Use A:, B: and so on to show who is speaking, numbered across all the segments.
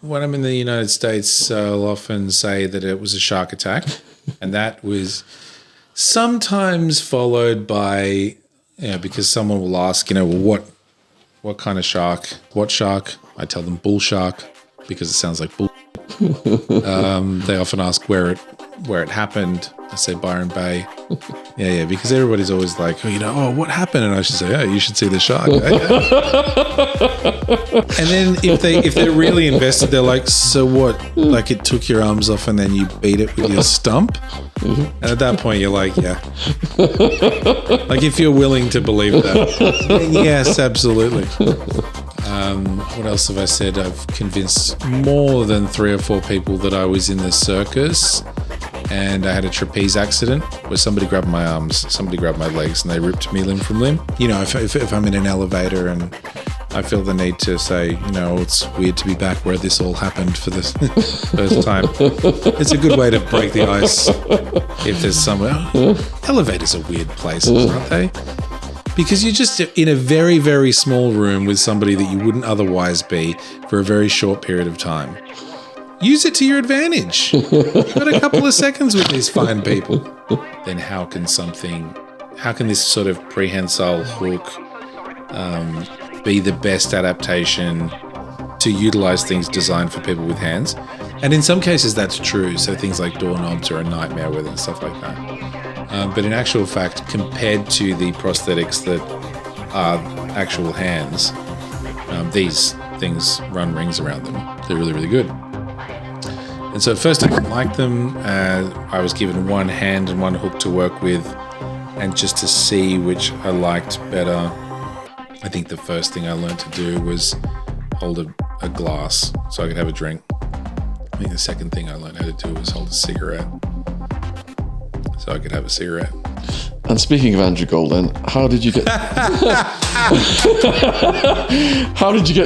A: When I'm in the United States, I'll often say that it was a shark attack, and that was sometimes followed by, because someone will ask, what kind of shark? What shark? I tell them bull shark because it sounds like bull. They often ask where it happened. I say Byron Bay. Yeah, because everybody's always like, what happened? And I should say, you should see the shark. And then if they're really invested, they're like, so what? Like it took your arms off and then you beat it with your stump? And at that point, you're like, yeah. Like if you're willing to believe that, then yes, absolutely. What else have I said? I've convinced more than 3 or 4 people that I was in the circus and I had a trapeze accident where somebody grabbed my arms, somebody grabbed my legs, and they ripped me limb from limb. If I'm in an elevator and I feel the need to say, it's weird to be back where this all happened for the first time. It's a good way to break the ice if there's somewhere. Elevators are weird places, aren't they? Because you're just in a very, very small room with somebody that you wouldn't otherwise be for a very short period of time. Use it to your advantage. You've got a couple of seconds with these fine people. Then how can this sort of prehensile hook be the best adaptation to utilize things designed for people with hands? And in some cases that's true. So things like doorknobs are a nightmare with it and stuff like that. But in actual fact, compared to the prosthetics that are actual hands, these things run rings around them. They're really, really good. And so at first I didn't like them. I was given one hand and one hook to work with, and just to see which I liked better, I think the first thing I learned to do was hold a glass so I could have a drink. I think the second thing I learned how to do was hold a cigarette so I could have a cigarette.
B: And speaking of Andrew Golden, how did you get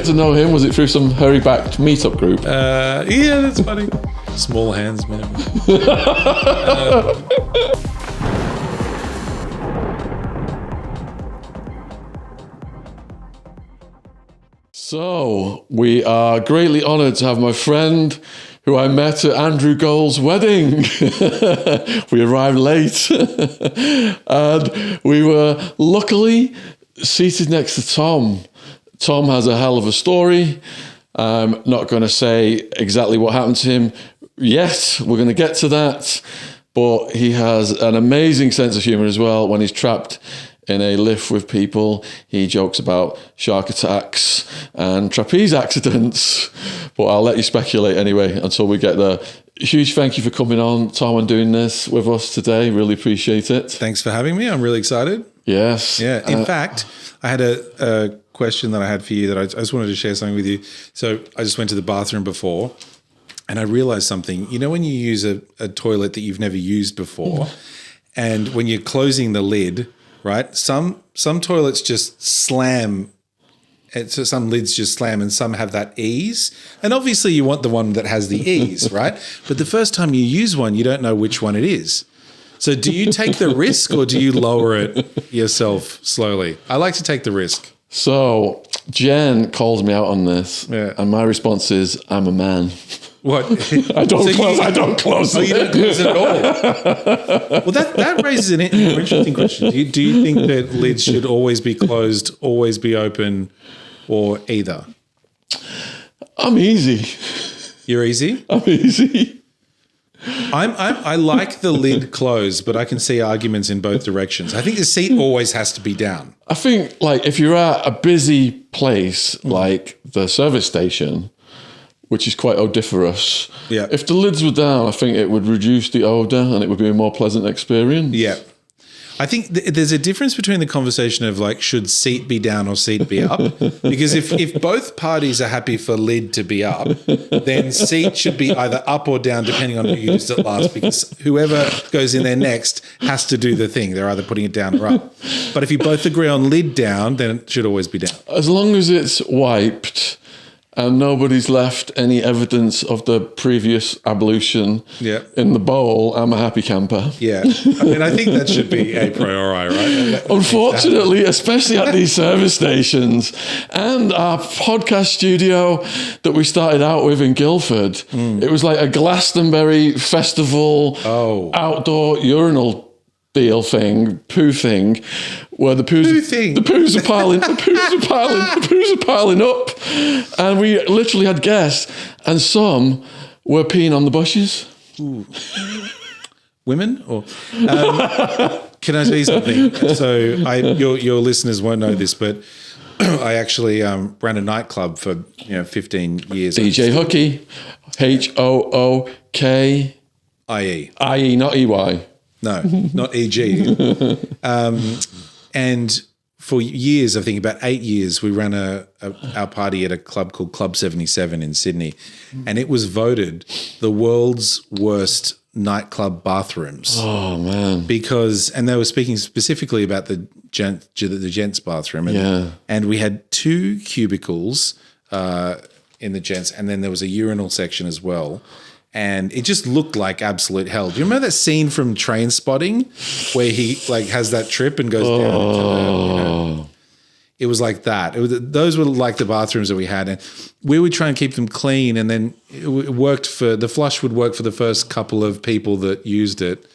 B: to know him? Was it through some hurry-backed meetup group?
A: Yeah, that's funny. Small hands, man.
B: So, we are greatly honoured to have my friend who I met at Andrew Gold's wedding. We arrived late. And we were luckily seated next to Tom. Tom has a hell of a story. I'm not going to say exactly what happened to him yet. We're going to get to that. But he has an amazing sense of humour as well. When he's trapped in a lift with people, he jokes about shark attacks and trapeze accidents. But I'll let you speculate anyway until we get there. Huge thank you for coming on, Tom, and doing this with us today. Really appreciate it.
A: Thanks for having me. I'm really excited.
B: Yes.
A: Yeah. In fact, I had a question that I had for you that I just wanted to share something with you. So I just went to the bathroom before and I realized something. When you use a toilet that you've never used before, and when you're closing the lid, right? Some toilets just slam. So some lids just slam and some have that ease. And obviously you want the one that has the ease, right? But the first time you use one, you don't know which one it is. So do you take the risk or do you lower it yourself slowly? I like to take the risk.
B: So Jen calls me out on this, and my response is, I'm a man.
A: What?
B: I don't close it.
A: Oh, you don't close it at all? Well, that raises an interesting question. Do you think that lids should always be closed, always be open, or either?
B: I'm easy.
A: You're easy?
B: I'm easy.
A: I like the lid closed, but I can see arguments in both directions. I think the seat always has to be down.
B: I think, if you're at a busy place like the service station, which is quite odoriferous, if the lids were down, I think it would reduce the odour and it would be a more pleasant experience.
A: Yeah. I think there's a difference between the conversation of should seat be down or seat be up? Because if both parties are happy for lid to be up, then seat should be either up or down depending on who used it last, because whoever goes in there next has to do the thing. They're either putting it down or up. But if you both agree on lid down, then it should always be down.
B: As long as it's wiped and nobody's left any evidence of the previous ablution
A: Yeah.
B: in the bowl, I'm a happy camper.
A: Yeah. I mean, I think that should be a priori, right?
B: Unfortunately, especially at these service stations and our podcast studio that we started out with in Guildford, it was like a Glastonbury festival outdoor urinal deal thing, poo thing, where the poos are piling up, and we literally had guests, and some were peeing on the bushes.
A: Ooh. Women, or can I tell you something? So, your listeners won't know this, but I actually ran a nightclub for 15 years.
B: DJ Hookie, Hookie, IE, not EY.
A: No, not EG. And for years, I think about 8 years, we ran our party at a club called Club 77 in Sydney, and it was voted the world's worst nightclub bathrooms.
B: Oh man!
A: And they were speaking specifically about the gents bathroom, and we had 2 cubicles in the gents, and then there was a urinal section as well. And it just looked like absolute hell. Do you remember that scene from Train Spotting where he has that trip and goes down into the, it was like that. Those were like the bathrooms that we had. And we would try and keep them clean, and then it worked the flush would work for the first couple of people that used it.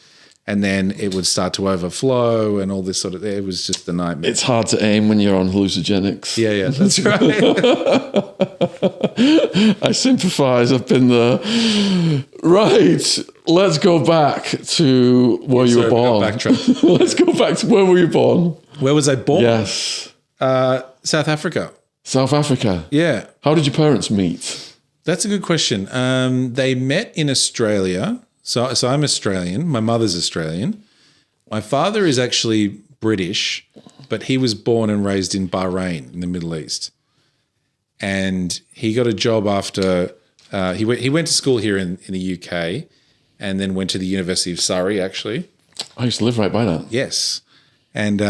A: And then it would start to overflow and all this sort of, it was just a nightmare.
B: It's hard to aim when you're on hallucinogenics.
A: Yeah, that's right.
B: I sympathise, I've been there. Right, let's go back to where you were born. Let's go back to where were you born?
A: Where was I born?
B: Yes.
A: South Africa.
B: South Africa?
A: Yeah.
B: How did your parents meet?
A: That's a good question. They met in Australia. So I'm Australian. My mother's Australian. My father is actually British, but he was born and raised in Bahrain in the Middle East. And he got a job after he went to school here in the UK, and then went to the University of Surrey. Actually,
B: I used to live right by that.
A: Yes, and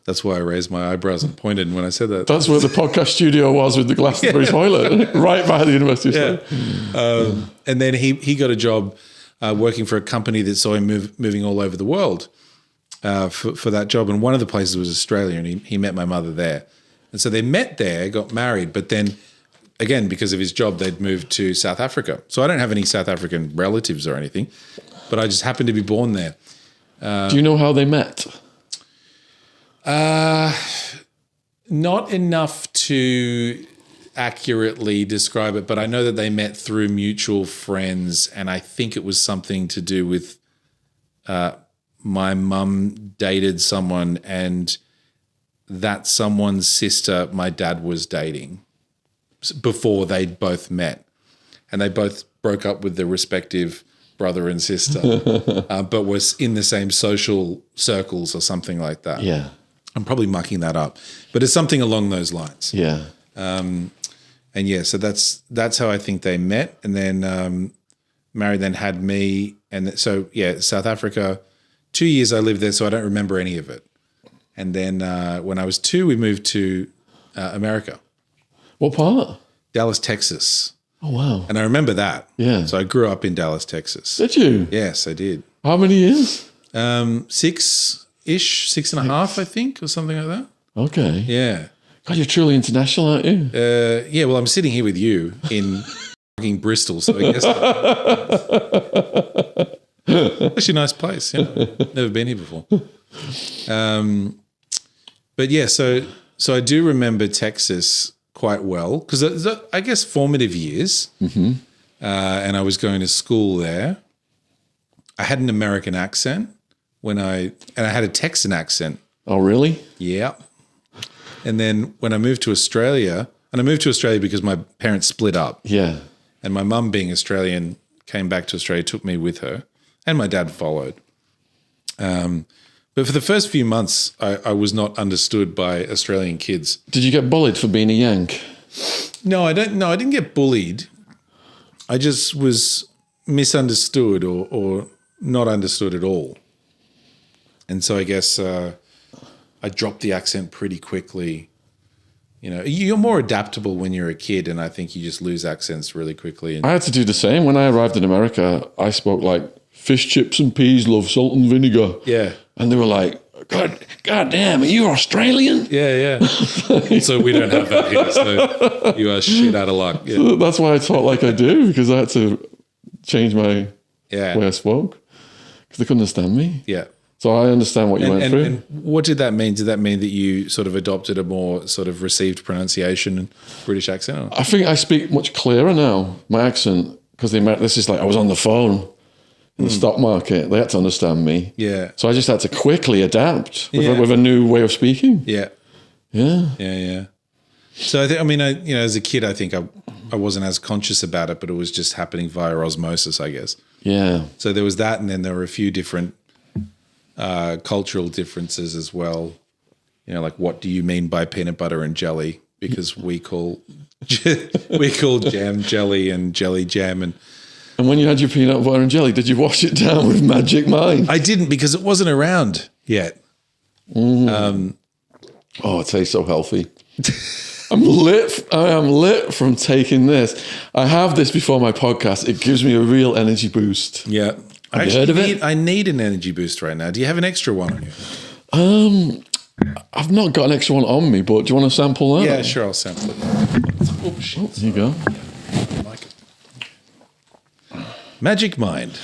A: that's why I raised my eyebrows and pointed when I said that.
B: That's where the podcast studio was with the Glastonbury toilet, right by the University of Surrey.
A: And then he got a job working for a company that saw him moving all over the world for that job. And one of the places was Australia, and he met my mother there. And so they met there, got married, but then, again, because of his job, they'd moved to South Africa. So I don't have any South African relatives or anything, but I just happened to be born there.
B: Do you know how they met?
A: Not enough to accurately describe it, but I know that they met through mutual friends, and I think it was something to do with my mum dated someone, and that someone's sister my dad was dating before they'd both met, and they both broke up with their respective brother and sister, but was in the same social circles or something like that.
B: Yeah.
A: I'm probably mucking that up, but it's something along those lines.
B: Yeah.
A: And yeah, so that's how I think they met, and then married, then had me, and so yeah, South Africa. 2 years I lived there, so I don't remember any of it. And then when I was 2, we moved to America.
B: What part?
A: Dallas, Texas.
B: Oh wow!
A: And I remember that.
B: Yeah.
A: So I grew up in Dallas, Texas.
B: Did you?
A: Yes, I did.
B: How many years?
A: 6-ish, 6.5, I think, or something like that.
B: Okay.
A: Yeah.
B: God, you're truly international, aren't you?
A: Yeah, well, I'm sitting here with you in fucking Bristol, so I guess actually a nice place. Yeah. Never been here before. But yeah, so I do remember Texas quite well because I guess formative years, and I was going to school there. I had an American accent and I had a Texan accent.
B: Oh, really?
A: Yeah. And then when I moved to Australia, because my parents split up.
B: Yeah.
A: And my mum, being Australian, came back to Australia, took me with her, and my dad followed. But for the first few months, I was not understood by Australian kids.
B: Did you get bullied for being a Yank?
A: No, I didn't get bullied. I just was misunderstood or not understood at all. And so I guess I dropped the accent pretty quickly You know, you're more adaptable when you're a kid, and I think you just lose accents really quickly. And
B: I had to do the same. When I arrived in America, I spoke like fish chips and peas, love salt and vinegar.
A: yeah.
B: And they were like, God damn, are you Australian?
A: Yeah. So we don't have that here. So you are shit out of luck. Yeah.
B: So that's why I talk like I do, because I had to change my way I spoke because they couldn't understand me.
A: Yeah.
B: So I understand what you went through.
A: And what did that mean? Did that mean that you sort of adopted a more sort of received pronunciation and British accent?
B: I think I speak much clearer now, my accent, because this is like I was on the phone in the stock market. They had to understand me.
A: Yeah.
B: So I just had to quickly adapt with a new way of speaking.
A: Yeah.
B: Yeah.
A: So I think, as a kid, I think I wasn't as conscious about it, but it was just happening via osmosis, I guess.
B: Yeah.
A: So there was that, and then there were a few different cultural differences as well. You know, like what do you mean by peanut butter and jelly? Because we call jam jelly and jelly jam.
B: And when you had your peanut butter and jelly, did you wash it down with Magic Mind?
A: I didn't, because it wasn't around yet.
B: Oh, it tastes so healthy. I am lit from taking this. I have this before my podcast. It gives me a real energy boost.
A: Yeah.
B: Have you heard of it?
A: I need an energy boost right now. Do you have an extra one on you?
B: I've not got an extra one on me, but do you want to sample that?
A: Yeah, sure, I'll sample it.
B: Oh, there you go.
A: I like it. Magic Mind.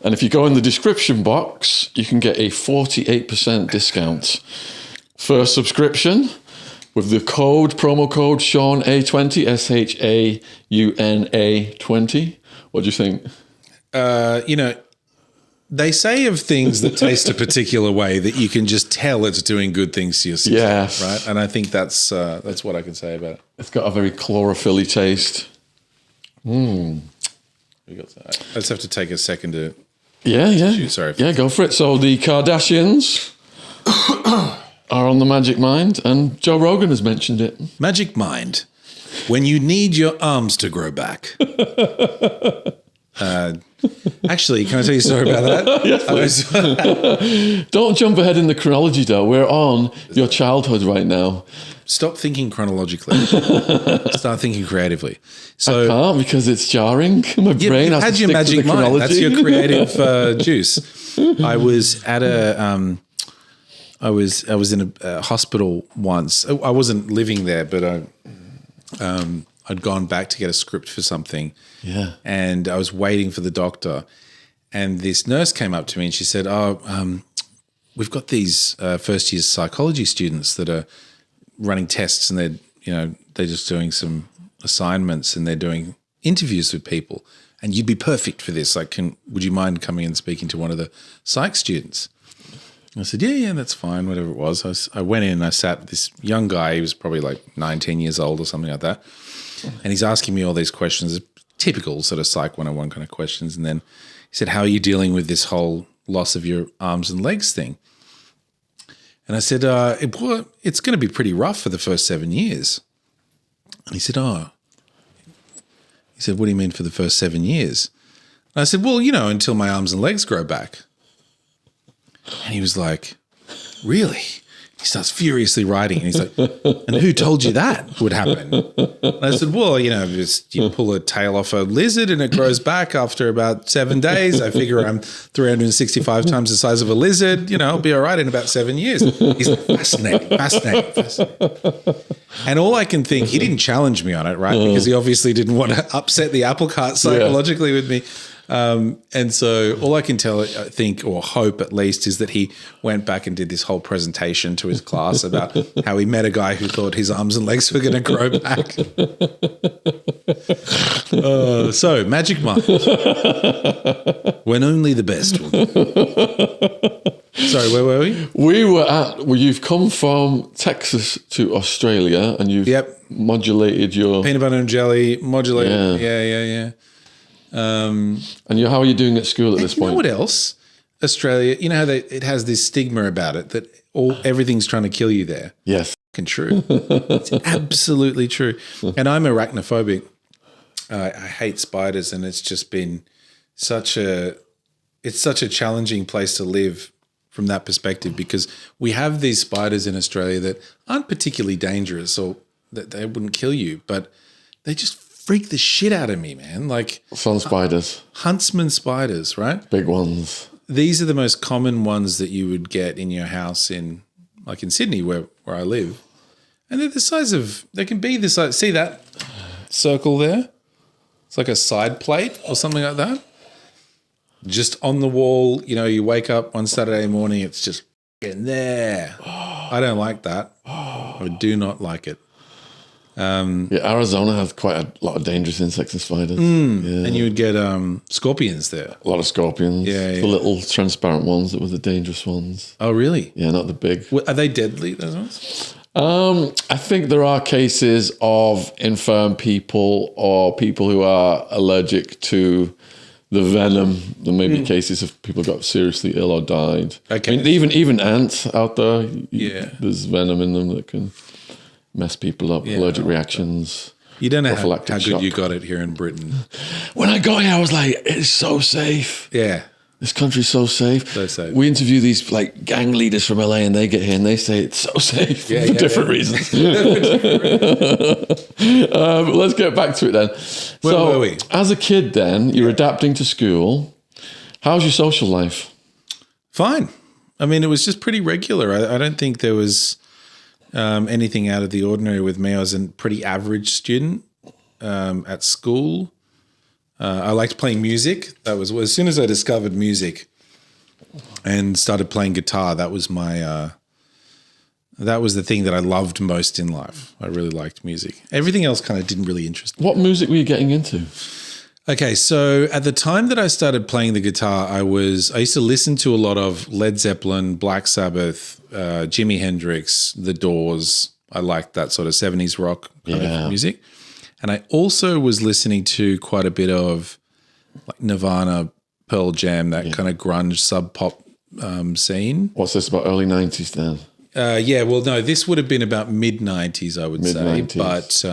B: And if you go in the description box, you can get a 48% discount for a subscription with the promo code SeanA20, SHAUNA20. What do you think?
A: They say of things that taste a particular way that you can just tell it's doing good things to your system,
B: yes.
A: right? And I think that's what I can say about it.
B: It's got a very chlorophyll-y taste.
A: I just have to take a second to...
B: Yeah.
A: Sorry.
B: Yeah, go for it. So the Kardashians are on the Magic Mind, and Joe Rogan has mentioned it.
A: Magic Mind. When you need your arms to grow back. Actually, can I tell you a story about that?
B: Yes, don't jump ahead in the chronology, though. We're on your childhood right now.
A: Stop thinking chronologically. Start thinking creatively. So
B: I can't because it's jarring. My brain has
A: had
B: to
A: your
B: stick
A: magic
B: to the
A: mind.
B: chronology.
A: That's your creative juice. I was at I was in a hospital once. I wasn't living there, but I'd gone back to get a script for something.
B: Yeah.
A: And I was waiting for the doctor, and this nurse came up to me and she said, we've got these first year psychology students that are running tests, and they're just doing some assignments, and they're doing interviews with people, and you'd be perfect for this. Like, would you mind coming and speaking to one of the psych students? I said, yeah, that's fine, whatever it was. I went in and I sat with this young guy. He was probably like 19 years old or something like that. And he's asking me all these questions, typical sort of Psych 101 kind of questions. And then he said, how are you dealing with this whole loss of your arms and legs thing? And I said, it's going to be pretty rough for the first 7 years. And he said, what do you mean for the first 7 years? And I said, well, until my arms and legs grow back. And he was like, really? He starts furiously writing. And he's like, and who told you that would happen? And I said, well, you pull a tail off a lizard and it grows back after about 7 days. I figure I'm 365 times the size of a lizard. I'll be all right in about 7 years. He's like, fascinating. And all I can think, he didn't challenge me on it, right? Because he obviously didn't want to upset the apple cart psychologically with me. And so all I can think or hope at least is that he went back and did this whole presentation to his class about how he met a guy who thought his arms and legs were going to grow back. So Magic Mind. When only the best will do. Sorry, where were we?
B: You've come from Texas to Australia and you've modulated your...
A: Peanut butter and jelly, modulated. Yeah.
B: And how are you doing at school at this point?
A: You know what else? Australia, how it has this stigma about it that everything's trying to kill you there.
B: Yes.
A: Fucking true. It's absolutely true. And I'm arachnophobic. I hate spiders, and it's just been such a challenging place to live from that perspective, because we have these spiders in Australia that aren't particularly dangerous, or that they wouldn't kill you, but they just freak the shit out of me, man. Like
B: Sun spiders.
A: Huntsman spiders, right?
B: Big ones.
A: These are the most common ones that you would get in your house in Sydney where I live. And they're the size of, they can be the size, see that circle there? It's like a side plate or something like that. Just on the wall, you wake up one Saturday morning, it's just getting there. I don't like that. I do not like it.
B: Arizona has quite a lot of dangerous insects and spiders.
A: Yeah. And you would get scorpions there.
B: A lot of scorpions.
A: Yeah.
B: The little transparent ones that were the dangerous ones.
A: Oh, really?
B: Yeah, not the big.
A: Are they deadly, those ones?
B: I think there are cases of infirm people or people who are allergic to the venom. There may be cases of people got seriously ill or died.
A: Okay.
B: I mean, even ants out there, there's venom in them that can mess people up, allergic reactions.
A: You don't know how good
B: shock.
A: you got it here in Britain.
B: When I got here, I was like, it's so safe.
A: Yeah.
B: This country's so safe.
A: So safe.
B: We interview these like gang leaders from LA and they get here and they say it's so safe for different reasons. But let's get back to it then.
A: Where were we?
B: As a kid then, you're adapting to school. How's your social life?
A: Fine. I mean, it was just pretty regular. I don't think there was anything out of the ordinary with me. I was a pretty average student at school. I liked playing music. That was as soon as I discovered music and started playing guitar. That was my that was the thing that I loved most in life. I really liked music. Everything else kind of didn't really interest me.
B: What music were you getting into?
A: Okay, so at the time that I started playing the guitar, I used to listen to a lot of Led Zeppelin, Black Sabbath, Jimi Hendrix, The Doors. I liked that sort of 70s rock kind of music. And I also was listening to quite a bit of like Nirvana, Pearl Jam, that kind of grunge sub pop scene.
B: What's this about early 90s then?
A: No, this would have been about mid 90s, I would say. But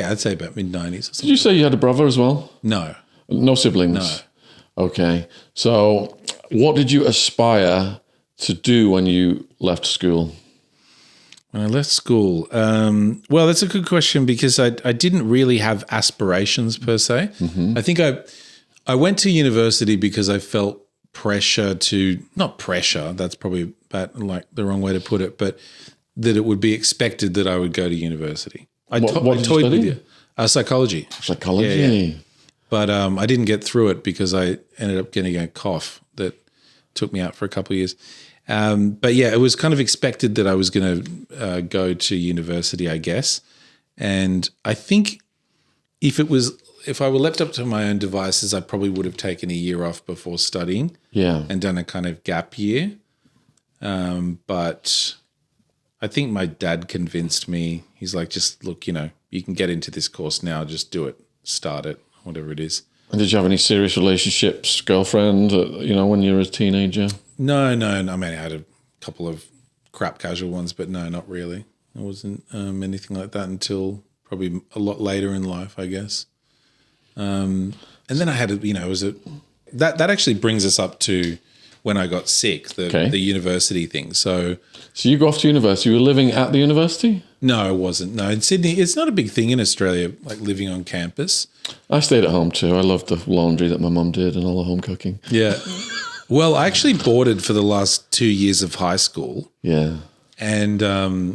A: I'd say about mid 90s.
B: Did you say you had a brother as well?
A: No.
B: No siblings?
A: No.
B: Okay. So what did you aspire to do when you left school?
A: When I left school, well, that's a good question because I didn't really have aspirations per se. I think I went to university because I felt pressure to, not pressure, that's probably about like the wrong way to put it, but that it would be expected that I would go to university.
B: What did you
A: toyed
B: study?
A: with psychology.
B: Psychology?
A: Yeah. But I didn't get through it because I ended up getting a cough that took me out for a couple of years. But yeah, it was kind of expected that I was going to go to university, I guess. And I think if I were left up to my own devices, I probably would have taken a year off before studying and done a kind of gap year. But I think my dad convinced me. He's like, just look, you can get into this course now. Just do it, start it, whatever it is.
B: And did you have any serious relationships, girlfriend, when you were a teenager?
A: No. I mean, I had a couple of crap casual ones, but no, not really. It wasn't anything like that until probably a lot later in life, I guess. And then I had, that actually brings us up to when I got sick, the university thing. So
B: you go off to university. You were living at the university?
A: No, I wasn't. No, in Sydney, it's not a big thing in Australia, like living on campus.
B: I stayed at home too. I loved the laundry that my mum did and all the home cooking.
A: Yeah. Well, I actually boarded for the last 2 years of high school.
B: Yeah.
A: And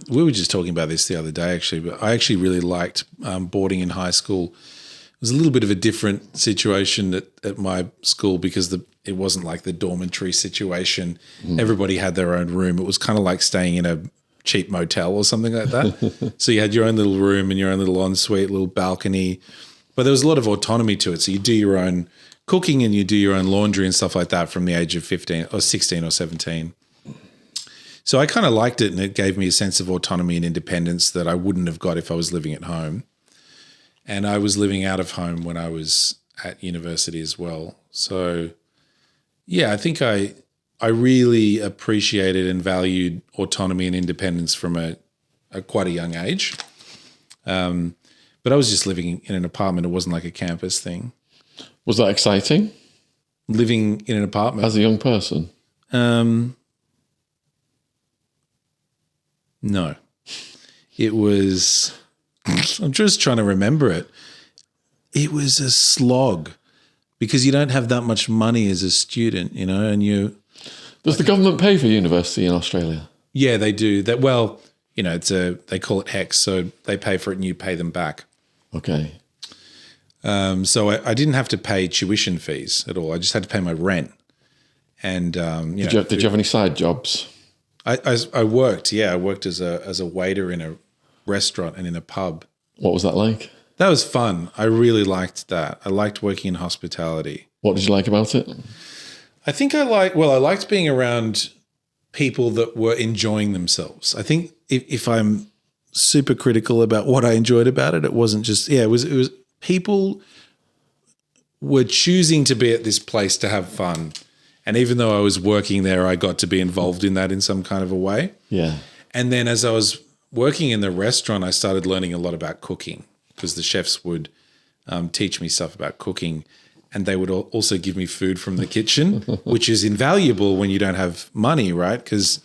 A: we were just talking about this the other day, actually, but I actually really liked boarding in high school. It was a little bit of a different situation at my school because it wasn't like the dormitory situation. Everybody had their own room. It was kind of like staying in a cheap motel or something like that. So you had your own little room and your own little ensuite, little balcony. But there was a lot of autonomy to it. So you do your own cooking and you do your own laundry and stuff like that from the age of 15 or 16 or 17. So I kind of liked it, and it gave me a sense of autonomy and independence that I wouldn't have got if I was living at home. And I was living out of home when I was at university as well. So, yeah, I think I really appreciated and valued autonomy and independence from a quite a young age. But I was just living in an apartment. It wasn't like a campus thing.
B: Was that exciting?
A: Living in an apartment?
B: As a young person?
A: No. It was, I'm just trying to remember it. It was a slog because you don't have that much money as a student, you know, and you.
B: Does the government pay for university in Australia?
A: Yeah, they do. That well, you know, they call it HEX, so they pay for it and you pay them back.
B: Okay.
A: So I didn't have to pay tuition fees at all. I just had to pay my rent. And
B: did you have any side jobs?
A: I worked. Yeah, I worked as a waiter in a restaurant and in a pub.
B: What was that like?
A: That was fun. I really liked that. I liked working in hospitality.
B: What did you like about it?
A: I think I liked being around people that were enjoying themselves. I think if I'm super critical about what I enjoyed about it, it wasn't just, it was people were choosing to be at this place to have fun. And even though I was working there, I got to be involved in that in some kind of a way.
B: Yeah.
A: And then as I was working in the restaurant, I started learning a lot about cooking because the chefs would teach me stuff about cooking. And they would also give me food from the kitchen, which is invaluable when you don't have money, right? Because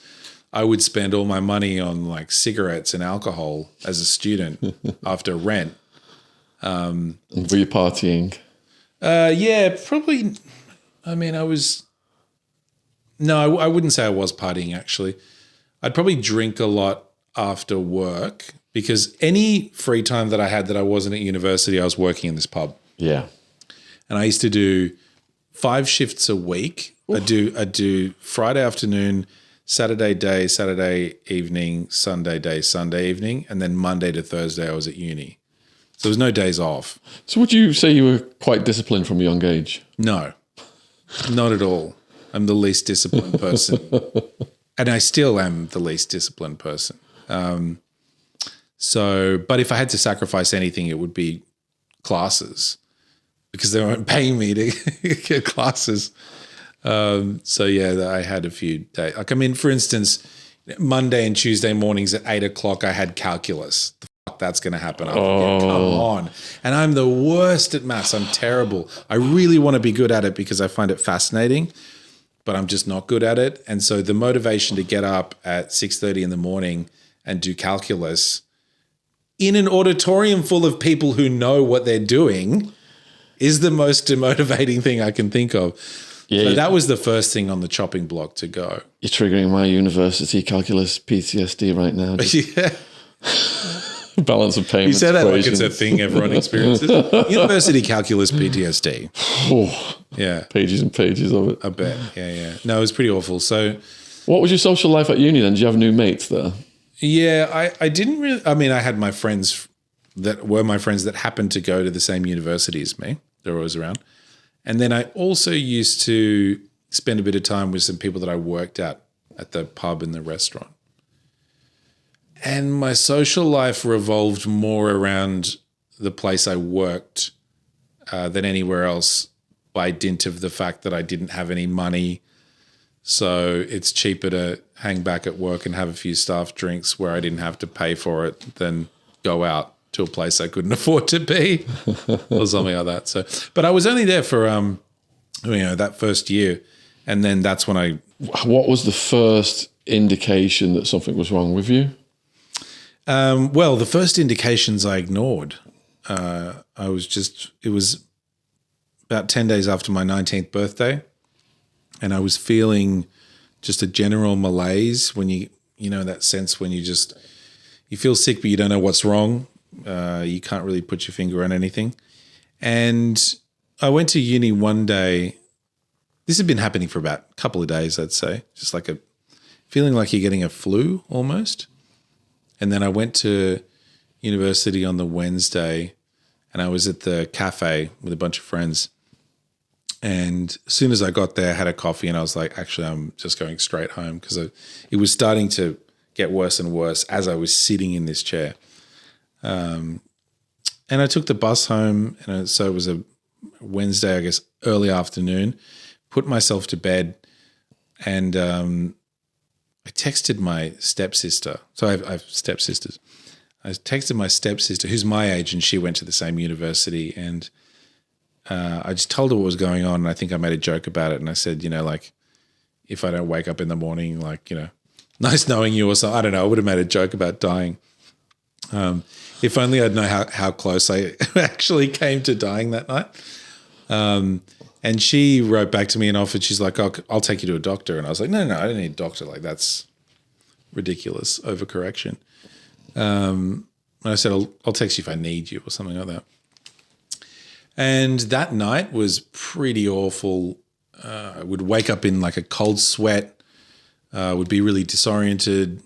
A: I would spend all my money on like cigarettes and alcohol as a student after rent.
B: And were you partying?
A: Yeah, probably. I mean, I wouldn't say I was partying, actually. I'd probably drink a lot after work because any free time that I had that I wasn't at university, I was working in this pub.
B: Yeah.
A: And I used to do 5 shifts a week. I'd do Friday afternoon, Saturday day, Saturday evening, Sunday day, Sunday evening, and then Monday to Thursday I was at uni. So there was no days off.
B: So would you say you were quite disciplined from a young age?
A: No, not at all. I'm the least disciplined person. And I still am the least disciplined person. But if I had to sacrifice anything, it would be classes because they weren't paying me to get classes. I had a few days. Like, I mean, for instance, Monday and Tuesday mornings at 8 o'clock, I had calculus. The fuck that's going to happen. Come on. And I'm the worst at maths. I'm terrible. I really want to be good at it because I find it fascinating, but I'm just not good at it. And so the motivation to get up at 6:30 in the morning and do calculus in an auditorium full of people who know what they're doing is the most demotivating thing I can think of. Yeah, so that was the first thing on the chopping block to go.
B: You're triggering my university calculus PTSD right now.
A: Yeah.
B: Balance of payments.
A: You say that equations. Like it's a thing everyone experiences. University calculus PTSD.
B: Oh,
A: yeah.
B: Pages and pages of it.
A: I bet. Yeah. No, it was pretty awful. So
B: what was your social life at uni then? Did you have new mates there?
A: Yeah, I didn't really. I mean, I had my friends that were my friends that happened to go to the same university as me. They're always around. And then I also used to spend a bit of time with some people that I worked at the pub and the restaurant. And my social life revolved more around the place I worked than anywhere else by dint of the fact that I didn't have any money. So it's cheaper to hang back at work and have a few staff drinks where I didn't have to pay for it than go out to a place I couldn't afford to be or something like that. So, but I was only there for, that first year. And then that's when
B: What was the first indication that something was wrong with you?
A: The first indications I ignored. It was about 10 days after my 19th birthday. And I was feeling just a general malaise when that sense when you feel sick, but you don't know what's wrong. You can't really put your finger on anything. And I went to uni one day. This had been happening for about a couple of days, I'd say, just like a feeling like you're getting a flu almost. And then I went to university on the Wednesday and I was at the cafe with a bunch of friends. And as soon as I got there, I had a coffee and I was like, actually, I'm just going straight home because it was starting to get worse and worse as I was sitting in this chair. And I took the bus home, and so it was a Wednesday, I guess, early afternoon, put myself to bed, and I texted my stepsister. So I have stepsisters. I texted my stepsister, who's my age, and she went to the same university, and I just told her what was going on, and I think I made a joke about it, and I said, if I don't wake up in the morning, nice knowing you or something. I don't know. I would have made a joke about dying. If only I'd know how close I actually came to dying that night. And she wrote back to me and offered, she's like, I'll take you to a doctor. And I was like, no, I don't need a doctor. Like, that's ridiculous overcorrection. And I said, I'll text you if I need you or something like that. And that night was pretty awful. I would wake up in like a cold sweat, would be really disoriented,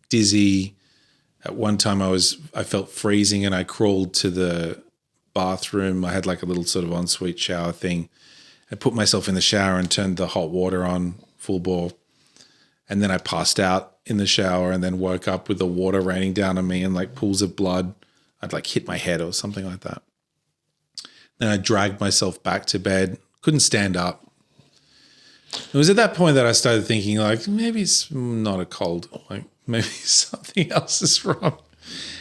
A: dizzy. At one time I felt freezing and I crawled to the bathroom. I had like a little sort of ensuite shower thing. I put myself in the shower and turned the hot water on full bore. And then I passed out in the shower and then woke up with the water raining down on me and like pools of blood. I'd like hit my head or something like that. Then I dragged myself back to bed, couldn't stand up. It was at that point that I started thinking like, maybe it's not a cold, like maybe something else is wrong.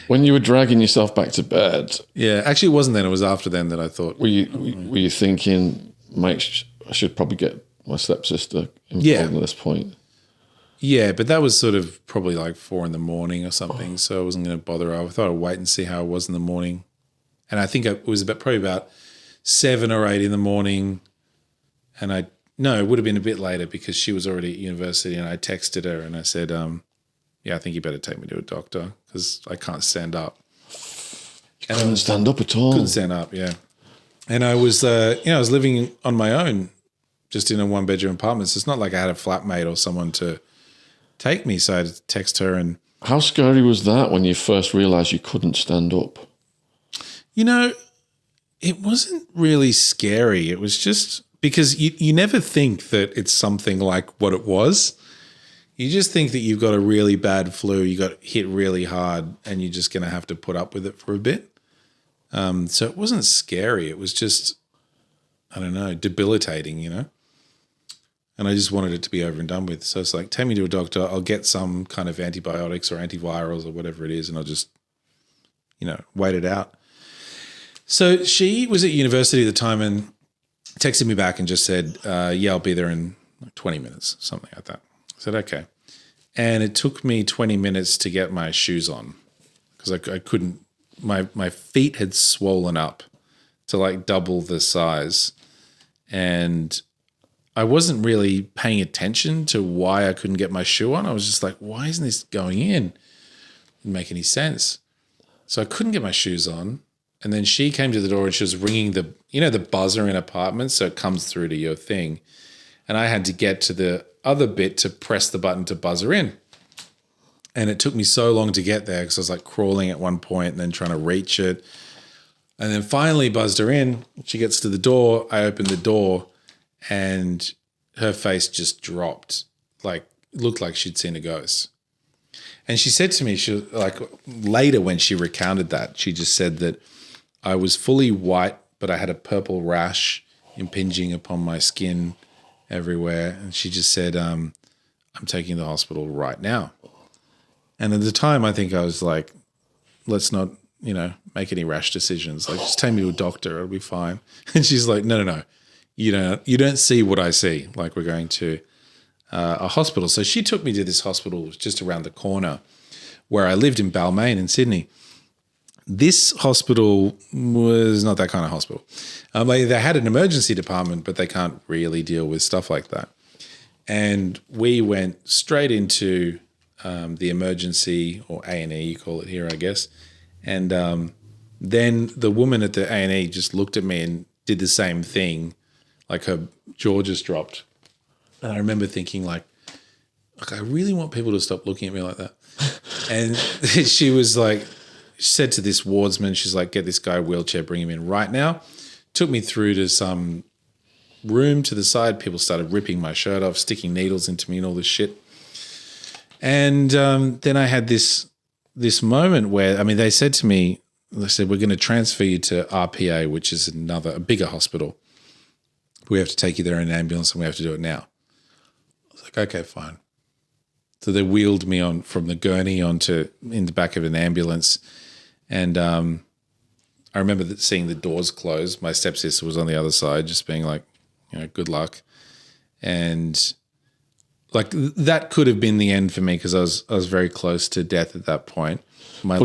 B: When you were dragging yourself back to bed.
A: Yeah, actually it wasn't then, it was after then that I thought.
B: Were you thinking, mate, I should probably get my stepsister involved at this point?
A: Yeah, but that was sort of probably like 4 a.m. or something, so I wasn't going to bother. I thought I'd wait and see how it was in the morning. And I think it was probably about 7 or 8 in the morning. And it would have been a bit later because she was already at university, and I texted her and I said, I think you better take me to a doctor because I can't stand up.
B: You couldn't stand up at all?
A: Couldn't stand up, yeah. And I was, I was living on my own, just in a 1-bedroom apartment. So it's not like I had a flatmate or someone to take me. So I had to text her. And
B: how scary was that when you first realised you couldn't stand up?
A: It wasn't really scary. It was just because you never think that it's something like what it was. You just think that you've got a really bad flu, you got hit really hard, and you're just going to have to put up with it for a bit. So it wasn't scary. It was just, I don't know, debilitating, And I just wanted it to be over and done with. So it's like, take me to a doctor. I'll get some kind of antibiotics or antivirals or whatever it is, and I'll just, wait it out. So she was at university at the time and texted me back and just said, I'll be there in like 20 minutes, something like that. I said, okay. And it took me 20 minutes to get my shoes on because I couldn't, my feet had swollen up to like double the size. And I wasn't really paying attention to why I couldn't get my shoe on. I was just like, why isn't this going in? It didn't make any sense. So I couldn't get my shoes on. And then she came to the door and she was ringing the buzzer in apartments. So it comes through to your thing. And I had to get to the other bit to press the button to buzzer in. And it took me so long to get there because I was like crawling at one point and then trying to reach it. And then finally buzzed her in. She gets to the door. I open the door and her face just dropped. Like, looked like she'd seen a ghost. And she said to me, later when she recounted that, she just said that I was fully white, but I had a purple rash impinging upon my skin everywhere. And she just said, I'm taking you to the hospital right now. And at the time, I think I was like, let's not, make any rash decisions. Like, just take me to a doctor, it'll be fine. And she's like, no. You don't see what I see. Like, we're going to a hospital. So she took me to this hospital just around the corner where I lived in Balmain in Sydney. This hospital was not that kind of hospital. They had an emergency department, but they can't really deal with stuff like that. And we went straight into the emergency, or A&E, you call it here, I guess. And then the woman at the A&E just looked at me and did the same thing, like her jaw just dropped. And I remember thinking like, I really want people to stop looking at me like that. And she was like, she said to this wardsman, she's like, get this guy a wheelchair, bring him in right now. Took me through to some room to the side. People started ripping my shirt off, sticking needles into me and all this shit. And then I had this moment where, they said to me, they said, we're going to transfer you to RPA, which is a bigger hospital. We have to take you there in an ambulance and we have to do it now. I was like, okay, fine. So they wheeled me on from the gurney onto in the back of an ambulance. And I remember seeing the doors close. My stepsister was on the other side, just being like, good luck. And like that could have been the end for me because I was very close to death at that point.
B: But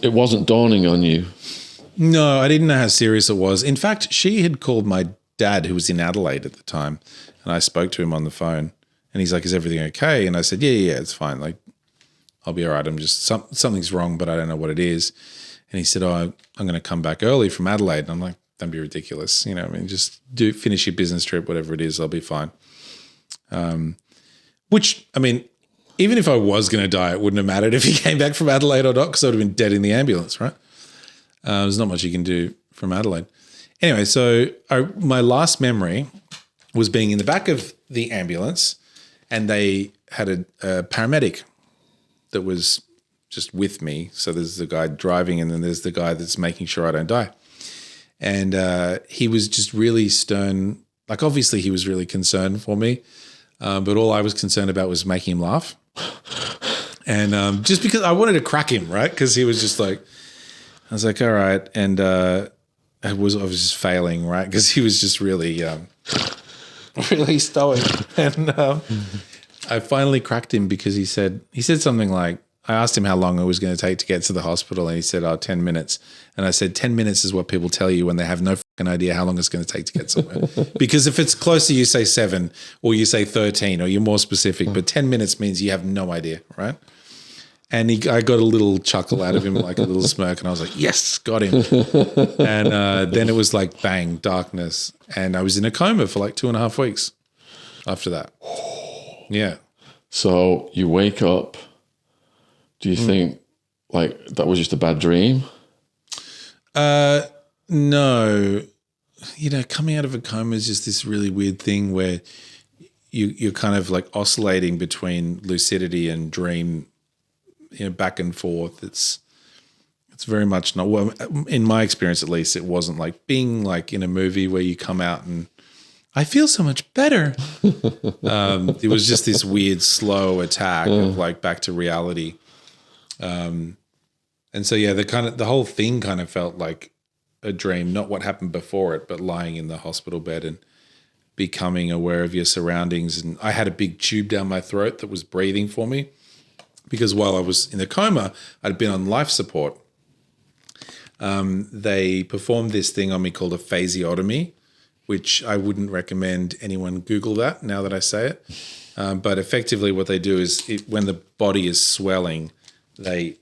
B: it wasn't dawning on you.
A: No, I didn't know how serious it was. In fact, she had called my dad, who was in Adelaide at the time, and I spoke to him on the phone, and he's like, "Is everything okay?" And I said, "Yeah, it's fine. Like, I'll be all right. I'm just something's wrong, but I don't know what it is." And he said, "Oh, I'm going to come back early from Adelaide." And I'm like, "Don't be ridiculous. You know, I mean, just finish your business trip, whatever it is. I'll be fine." Which, I mean, even if I was going to die, it wouldn't have mattered if he came back from Adelaide or not, because I would have been dead in the ambulance, right? There's not much you can do from Adelaide. Anyway, so my last memory was being in the back of the ambulance, and they had a paramedic that was just with me. So there's the guy driving, and then there's the guy that's making sure I don't die. And he was just really stern. Like, obviously he was really concerned for me, but all I was concerned about was making him laugh. And just because I wanted to crack him, right? Because he was just like, I was like, all right. And I was just failing, right? Because he was just really, really stoic. And I finally cracked him because he said something like, I asked him how long it was going to take to get to the hospital, and he said, 10 minutes. And I said, 10 minutes is what people tell you when they have no fucking idea how long it's going to take to get somewhere. Because if it's closer, you say 7 or you say 13 or you're more specific, but 10 minutes means you have no idea, right? And I got a little chuckle out of him, like a little smirk, and I was like, yes, got him. And then it was like, bang, darkness. And I was in a coma for like 2.5 weeks after that. Yeah.
B: So you wake up. Do you think like that was just a bad dream?
A: No. You know, coming out of a coma is just this really weird thing where you're kind of like oscillating between lucidity and dream, you know, back and forth. It's very much not, well, in my experience at least, it wasn't like being like in a movie where you come out and I feel so much better. It was just this weird slow attack of like back to reality. And so, yeah, the whole thing kind of felt like a dream, not what happened before it, but lying in the hospital bed and becoming aware of your surroundings. And I had a big tube down my throat that was breathing for me because while I was in the coma, I'd been on life support. They performed this thing on me called a phasiotomy, which I wouldn't recommend anyone Google that now that I say it. But effectively what they do is when the body is swelling, they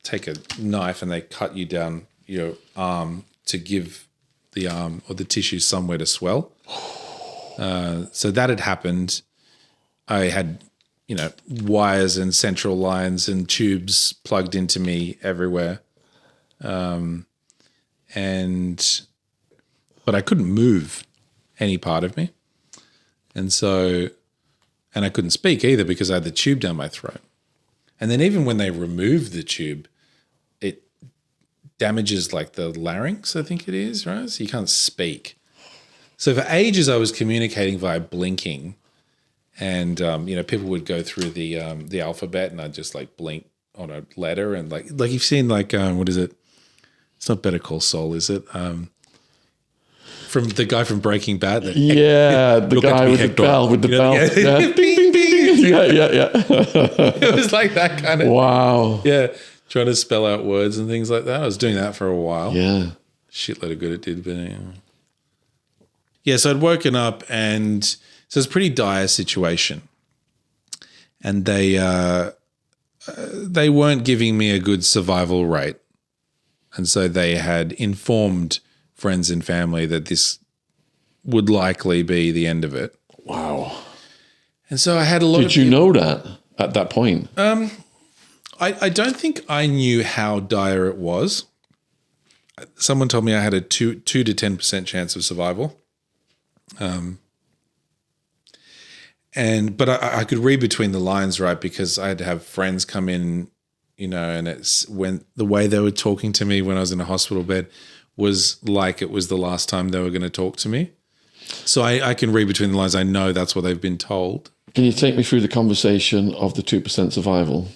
A: take a knife and they cut you down your arm to give the arm or the tissue somewhere to swell. So that had happened. I had, you know, wires and central lines and tubes plugged into me everywhere. But I couldn't move any part of me. And I couldn't speak either because I had the tube down my throat. And then even when they remove the tube, it damages like the larynx, I think it is, right? So you can't speak. So for ages I was communicating via blinking, and you know, people would go through the alphabet, and I'd just like blink on a letter, and like you've seen like what is it? It's not Better Call Saul, is it? From the guy from Breaking Bad.
B: The guy with the bell, Yeah.
A: Bing, bing, bing.
B: Yeah.
A: It was like that kind of.
B: Wow.
A: Yeah. Trying to spell out words and things like that. I was doing that for a while.
B: Yeah.
A: Shitload of good it did, but anyway. Yeah, so I'd woken up, and so it's a pretty dire situation. And they weren't giving me a good survival rate. And so they had informed friends and family that this would likely be the end of it.
B: Wow.
A: And so I had a lot of...
B: Did you know that at that point?
A: I don't think I knew how dire it was. Someone told me I had a 2 to 10% chance of survival. But I could read between the lines, right? Because I had to have friends come in, you know, and it's when the way they were talking to me when I was in a hospital bed was like it was the last time they were going to talk to me. So I can read between the lines. I know that's what they've been told.
B: Can you take me through the conversation of the 2% survival?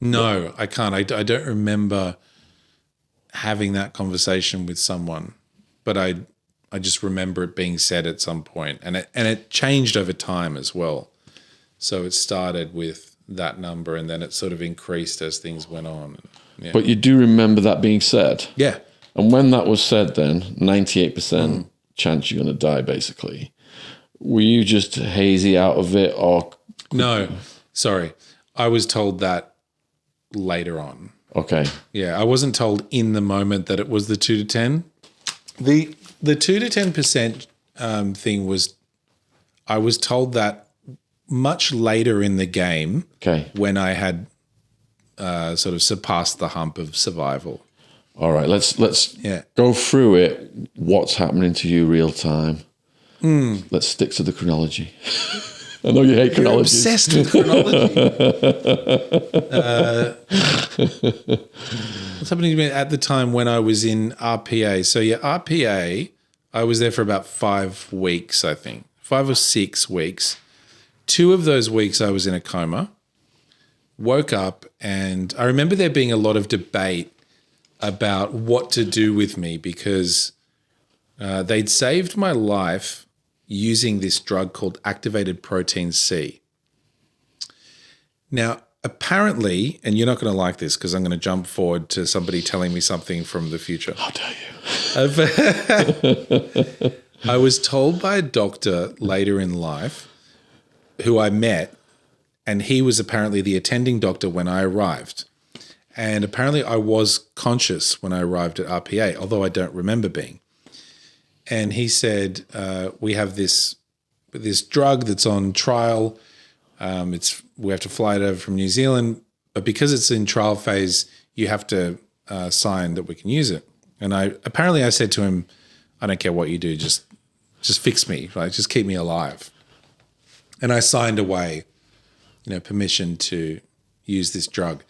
A: No, I can't. I don't remember having that conversation with someone, but I just remember it being said at some point, and it changed over time as well. So it started with that number, and then it sort of increased as things went on. Yeah.
B: But you do remember that being said?
A: Yeah.
B: And when that was said then, 98% chance you're going to die, basically. Were you just hazy out of it, or...
A: No, sorry. I was told that later on.
B: Okay.
A: Yeah, I wasn't told in the moment that it was the 2 to 10. The 2 to 10% thing was, I was told that much later in the game,
B: Okay.
A: when I had sort of surpassed the hump of survival.
B: All right, let's go through it. What's happening to you real time? Let's stick to the chronology. I know you hate
A: You're
B: chronology.
A: obsessed with chronology. What's happening to me at the time when I was in RPA? So yeah, RPA, I was there for about 5 weeks, I think. 5 or 6 weeks. 2 of those weeks I was in a coma. Woke up, and I remember there being a lot of debate about what to do with me, because they'd saved my life using this drug called activated protein C. Now, apparently, and you're not going to like this because I'm going to jump forward to somebody telling me something from the future.
B: How dare you?
A: I was told by a doctor later in life who I met, and he was apparently the attending doctor when I arrived. And apparently I was conscious when I arrived at RPA, although I don't remember being. And he said, we have this drug that's on trial. We have to fly it over from New Zealand, but because it's in trial phase, you have to sign that we can use it. And I said to him, I don't care what you do, just fix me, right? Just keep me alive. And I signed away, permission to use this drug.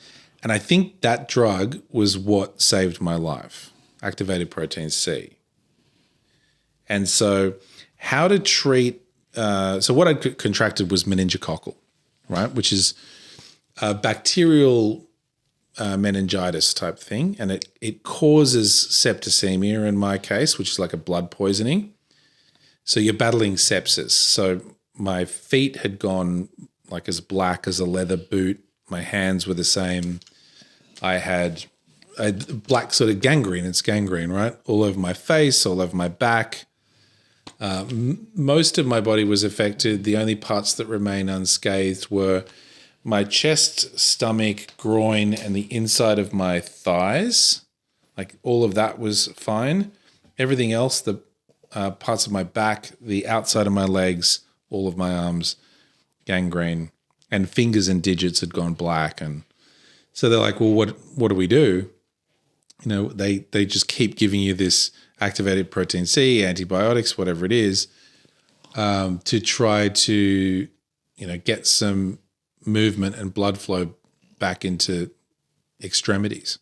A: And I think that drug was what saved my life, activated protein C. And so how to treat, so what I contracted was meningococcal, right, which is a bacterial meningitis type thing. And it causes septicemia in my case, which is like a blood poisoning. So you're battling sepsis. So my feet had gone like as black as a leather boot. My hands were the same. I had black sort of gangrene. It's gangrene, right? All over my face, all over my back. Most of my body was affected. The only parts that remain unscathed were my chest, stomach, groin, and the inside of my thighs. Like all of that was fine. Everything else, the parts of my back, the outside of my legs, all of my arms, gangrene, and fingers and digits had gone black. And so they're like, well, what do we do? They just keep giving you this activated protein C, antibiotics, whatever it is, to try to, get some movement and blood flow back into extremities.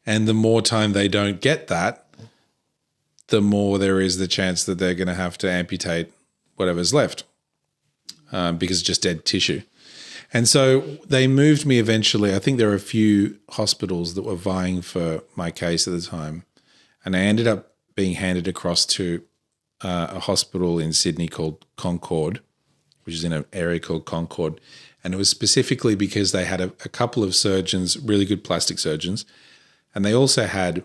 A: And the more time they don't get that, the more there is the chance that they're going to have to amputate whatever's left, because it's just dead tissue. And so they moved me eventually. I think there were a few hospitals that were vying for my case at the time. And I ended up being handed across to a hospital in Sydney called Concord, which is in an area called Concord. And it was specifically because they had a couple of surgeons, really good plastic surgeons, and they also had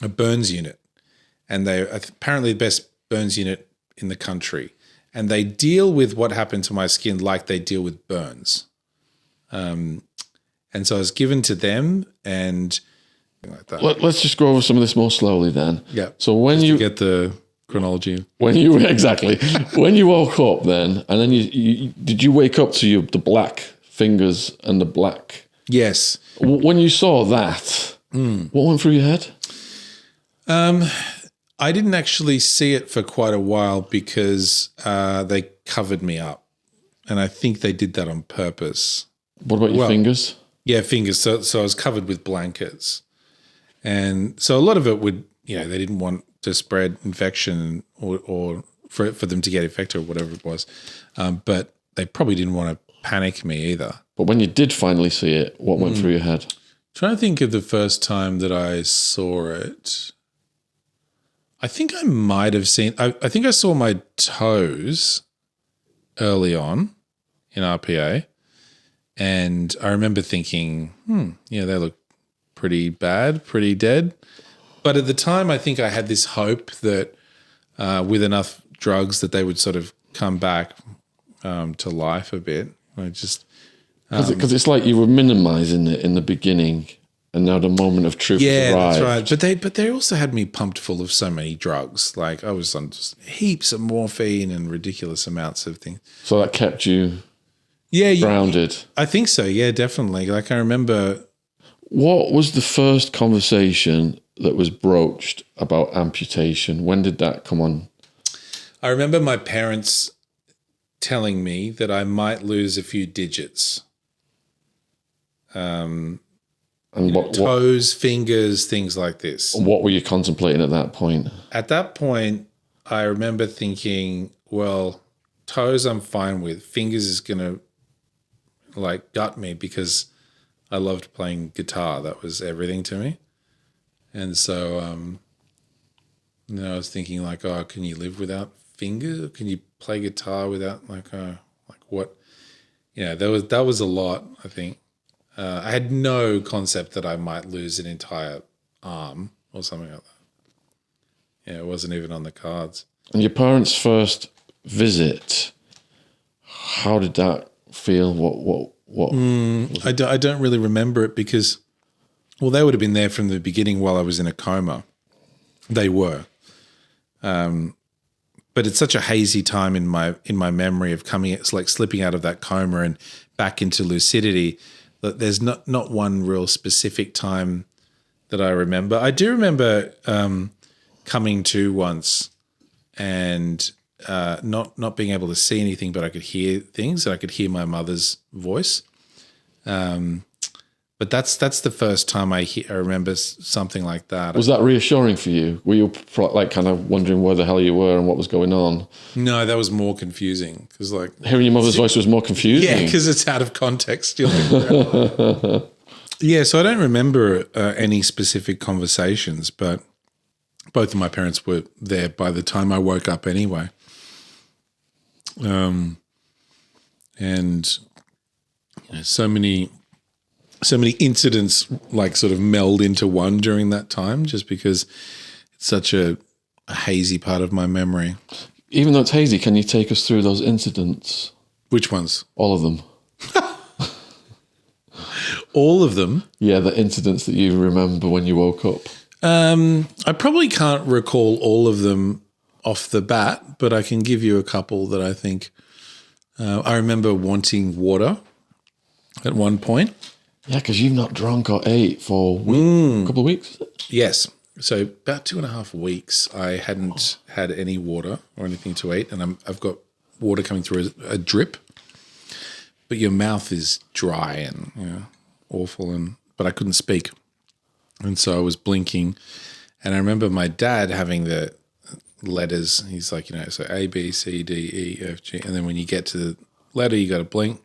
A: a burns unit. And they're apparently the best burns unit in the country. And they deal with what happened to my skin like they deal with burns. And so I was given to them and like that.
B: Let's just go over some of this more slowly then.
A: Yeah.
B: So when
A: just
B: you
A: to get the chronology.
B: When you woke up then, and then you did you wake up to the black fingers and the black?
A: Yes.
B: When you saw that, what went through your head?
A: I didn't actually see it for quite a while because they covered me up, and I think they did that on purpose.
B: What about your fingers?
A: Yeah, fingers. So I was covered with blankets. And so a lot of it would, they didn't want to spread infection or for them to get infected or whatever it was. But they probably didn't want to panic me either.
B: But when you did finally see it, what went through your head?
A: Trying to think of the first time that I saw it. I think I might have seen, I think I saw my toes early on. in RPA. And I remember thinking, they look pretty bad, pretty dead. But at the time, I think I had this hope that with enough drugs that they would sort of come back to life a bit. I just
B: because it's like you were minimizing it in the beginning, and now the moment of truth has arrived.
A: That's right. But they also had me pumped full of so many drugs. Like I was on just heaps of morphine and ridiculous amounts of things.
B: So that kept you grounded.
A: I think so. Yeah, definitely. Like I remember.
B: What was the first conversation that was broached about amputation? When did that come on?
A: I remember my parents telling me that I might lose a few digits. And toes, fingers, things like this.
B: What were you contemplating at that point?
A: At that point, I remember thinking, well, toes I'm fine with. Fingers is going to like gut me because I loved playing guitar. That was everything to me. And so, I was thinking like, oh, can you live without fingers? Can you play guitar without like what? That was a lot, I think. I had no concept that I might lose an entire arm or something like that. Yeah, it wasn't even on the cards.
B: And your parents' first visit, how did that feel? What?
A: I don't really remember it because, well, they would have been there from the beginning while I was in a coma. They were. But it's such a hazy time in my memory of coming, it's like slipping out of that coma and back into lucidity. That there's not one real specific time that I remember. I do remember coming to once and not being able to see anything, but I could hear things and I could hear my mother's voice. But that's the first time I remember something like that.
B: Was that reassuring for you? Were you like kind of wondering where the hell you were and what was going on?
A: No, that was more confusing because like
B: hearing your mother's voice was more confusing.
A: Yeah, because it's out of context. You're like, yeah, so I don't remember any specific conversations, but both of my parents were there by the time I woke up anyway. And so many incidents like sort of meld into one during that time just because it's such a hazy part of my memory.
B: Even though it's hazy, can you take us through those incidents?
A: Which ones?
B: All of them.
A: All of them?
B: Yeah, the incidents that you remember when you woke up.
A: I probably can't recall all of them off the bat, but I can give you a couple that I think. I remember wanting water at one point.
B: Yeah, because you've not drunk or ate for a couple of weeks.
A: Yes. So about 2.5 weeks, I hadn't had any water or anything to eat, and I've got water coming through a drip, but your mouth is dry and awful, but I couldn't speak, and so I was blinking, and I remember my dad having the letters. He's like, so A, B, C, D, E, F, G, and then when you get to the letter, you got to blink,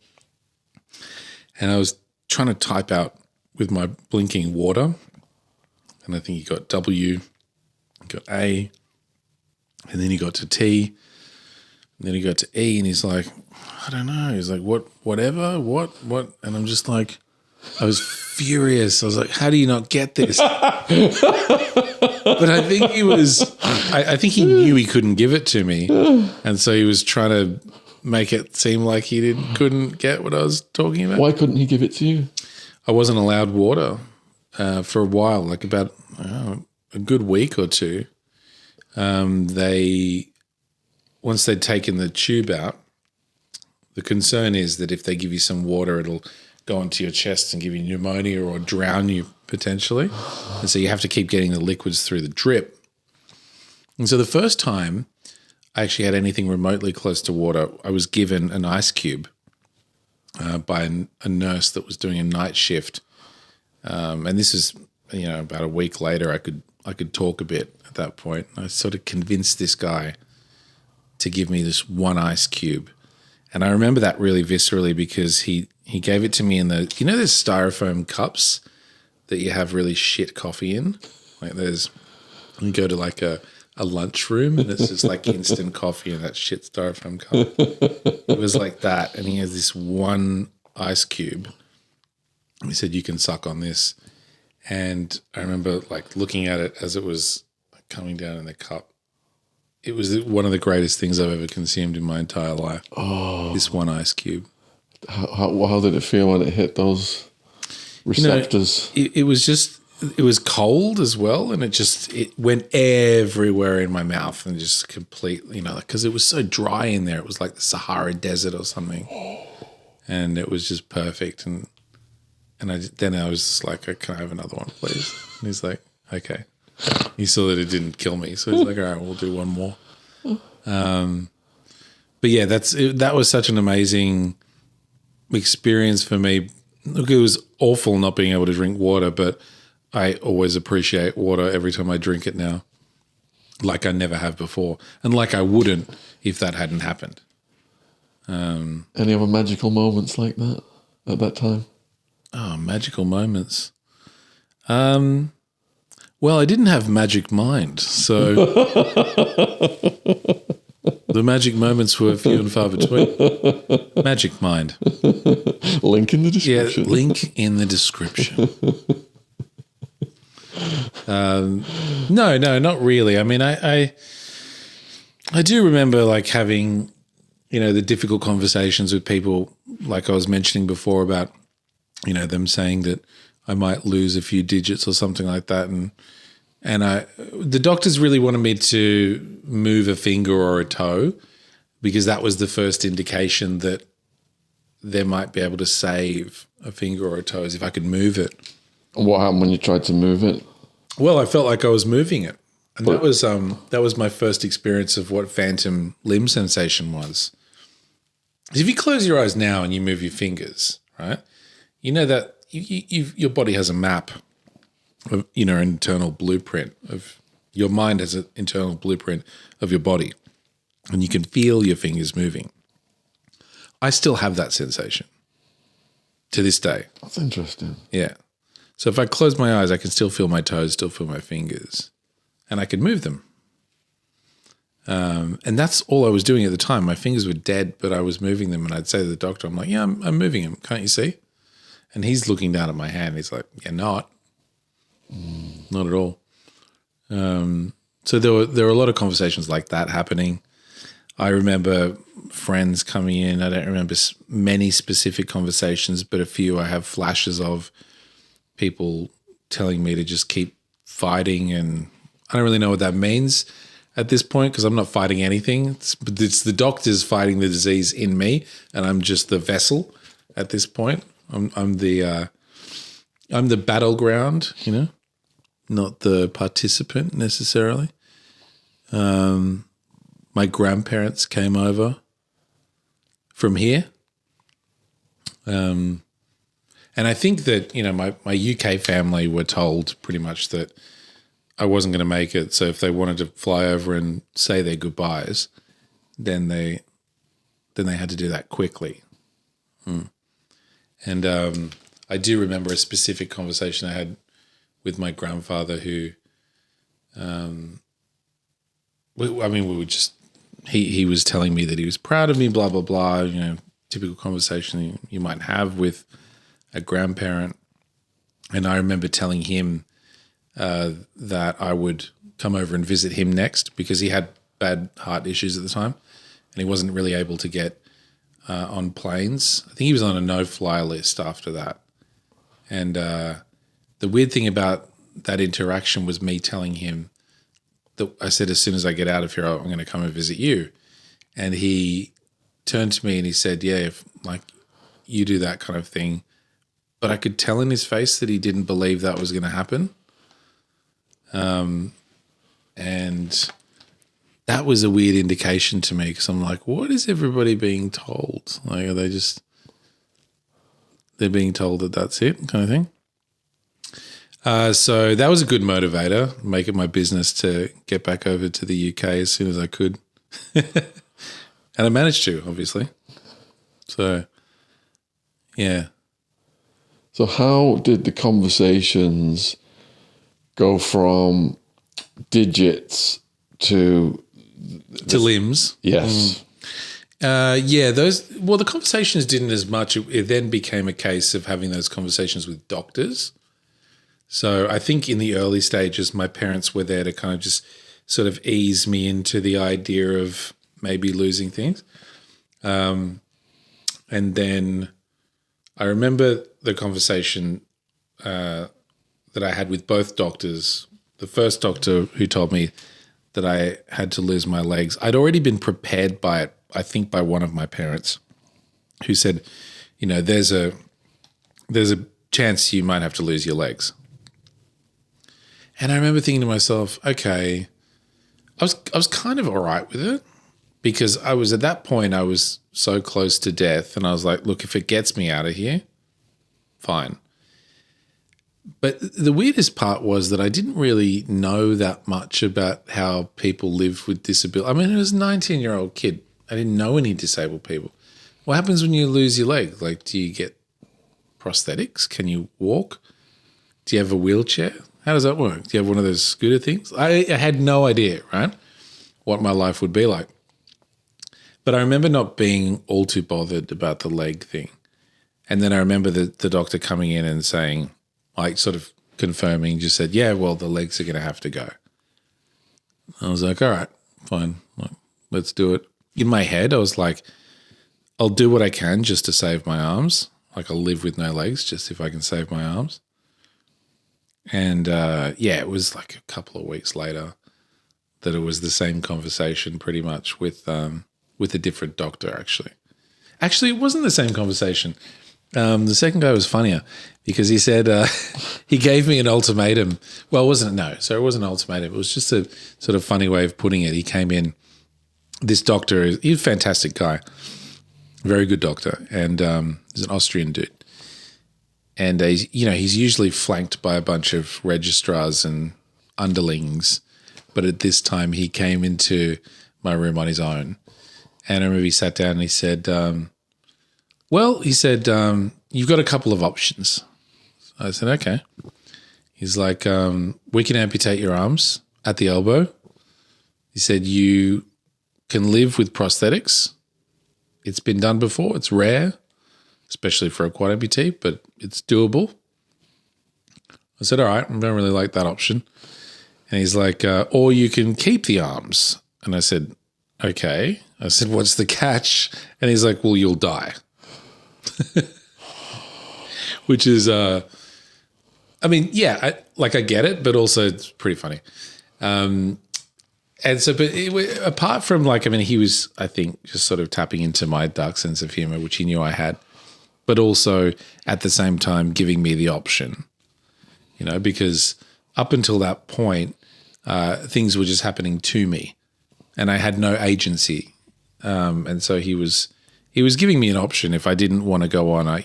A: and I was trying to type out with my blinking water, and I think he got W, got A, and then he got to T, and then he got to E, and he's like, I don't know. He's like, whatever, what? And I'm just like, I was furious. I was like, how do you not get this? But I think I think he knew he couldn't give it to me, and so he was trying to make it seem like he couldn't get what I was talking about.
B: Why couldn't he give it to you?
A: I wasn't allowed water for a while, like about a good week or two. Once they'd taken the tube out, the concern is that if they give you some water, it'll go into your chest and give you pneumonia or drown you potentially. And so you have to keep getting the liquids through the drip. And so the first time I actually had anything remotely close to water, I was given an ice cube by a nurse that was doing a night shift. And this is, about a week later, I could talk a bit at that point. I sort of convinced this guy to give me this one ice cube. And I remember that really viscerally because he gave it to me in those styrofoam cups that you have really shit coffee in? Like there's and go to like a lunchroom, and it's just like instant coffee in that shit styrofoam cup. It was like that, and he has this one ice cube. He said, "You can suck on this," and I remember like looking at it as it was coming down in the cup. It was one of the greatest things I've ever consumed in my entire life. Oh, this one ice cube.
B: How did it feel when it hit those receptors?
A: It was just. It was cold as well, and it went everywhere in my mouth and just completely, because it was so dry in there. It was like the Sahara Desert or something, and it was just perfect. And then I was just like, "Can I have another one, please?" And he's like, "Okay." He saw that it didn't kill me, so he's like, "All right, we'll do one more." But yeah, that was such an amazing experience for me. Look, it was awful not being able to drink water, but I always appreciate water every time I drink it now, like I never have before, and like I wouldn't if that hadn't happened.
B: Any other magical moments like that at that time?
A: Oh, magical moments. Well, I didn't have magic mind, so the magic moments were few and far between. Magic mind.
B: Link in the description.
A: Yeah, link in the description. No, not really. I mean, I do remember like having, the difficult conversations with people, like I was mentioning before about, them saying that I might lose a few digits or something like that, and the doctors really wanted me to move a finger or a toe because that was the first indication that they might be able to save a finger or a toe is if I could move it.
B: What happened when you tried to move it?
A: Well, I felt like I was moving it. And that was my first experience of what phantom limb sensation was. If you close your eyes now and you move your fingers, right, you know that your body has a map of, an internal blueprint of your mind has an internal blueprint of your body, and you can feel your fingers moving. I still have that sensation to this day.
B: That's interesting.
A: Yeah. So if I close my eyes, I can still feel my toes, still feel my fingers, and I can move them. And that's all I was doing at the time. My fingers were dead, but I was moving them, and I'd say to the doctor, I'm like, yeah, I'm moving them. Can't you see? And he's looking down at my hand. He's like, yeah, not at all. So there were a lot of conversations like that happening. I remember friends coming in. I don't remember many specific conversations, but a few I have flashes of people telling me to just keep fighting, and I don't really know what that means at this point because I'm not fighting anything. It's the doctors fighting the disease in me, and I'm just the vessel at this point. I'm the battleground, not the participant necessarily. My grandparents came over from here. And I think that, my UK family were told pretty much that I wasn't going to make it. So if they wanted to fly over and say their goodbyes, then they had to do that quickly. And I do remember a specific conversation I had with my grandfather who, we were just, he was telling me that he was proud of me, blah, blah, blah, typical conversation you might have with a grandparent. And I remember telling him that I would come over and visit him next because he had bad heart issues at the time and he wasn't really able to get on planes. I think he was on a no-fly list after that. And the weird thing about that interaction was me telling him that I said, as soon as I get out of here, I'm going to come and visit you. And he turned to me and he said, yeah, if like you do that kind of thing. But I could tell in his face that he didn't believe that was going to happen. And that was a weird indication to me because I'm like, what is everybody being told? Like, are they they're being told that that's it kind of thing? So that was a good motivator, make it my business to get back over to the UK as soon as I could. And I managed to, obviously. So, yeah.
B: So how did the conversations go from digits to
A: limbs.
B: Yes.
A: The conversations didn't as much. It then became a case of having those conversations with doctors. So I think in the early stages, my parents were there to kind of just sort of ease me into the idea of maybe losing things. And then I remember the conversation that I had with both doctors. The first doctor who told me that I had to lose my legs, I'd already been prepared by it, I think by one of my parents, who said, there's a chance you might have to lose your legs. And I remember thinking to myself, okay, I was kind of all right with it, because I was at that point, I was so close to death, and I was like, look, if it gets me out of here, fine. But the weirdest part was that I didn't really know that much about how people live with disability. I mean, I was a 19-year-old kid. I didn't know any disabled people. What happens when you lose your leg? Like, do you get prosthetics? Can you walk? Do you have a wheelchair? How does that work? Do you have one of those scooter things? I had no idea, right, what my life would be like. But I remember not being all too bothered about the leg thing. And then I remember the doctor coming in and saying, like, sort of confirming, just said, yeah, well, the legs are going to have to go. I was like, all right, fine, let's do it. In my head, I was like, I'll do what I can just to save my arms. Like, I'll live with no legs just if I can save my arms. And, it was like a couple of weeks later that it was the same conversation pretty much with a different doctor, actually. Actually, it wasn't the same conversation. The second guy was funnier because he said he gave me an ultimatum. Well, it wasn't an ultimatum. It was just a sort of funny way of putting it. He came in, this doctor, he's a fantastic guy, very good doctor, and he's an Austrian dude. And he's usually flanked by a bunch of registrars and underlings, but at this time he came into my room on his own. And I remember he sat down and he said, you've got a couple of options. I said, okay. He's like, we can amputate your arms at the elbow. He said, you can live with prosthetics. It's been done before. It's rare, especially for a quad amputee, but it's doable. I said, all right, I don't really like that option. And he's like, or you can keep the arms. And I said, okay. I said, what's the catch? And he's like, well, you'll die. Which is, I get it, but also it's pretty funny. And so, but apart from he was, I think, just sort of tapping into my dark sense of humor, which he knew I had, but also at the same time giving me the option, because up until that point, things were just happening to me and I had no agency. And so he was giving me an option. If I didn't want to go on,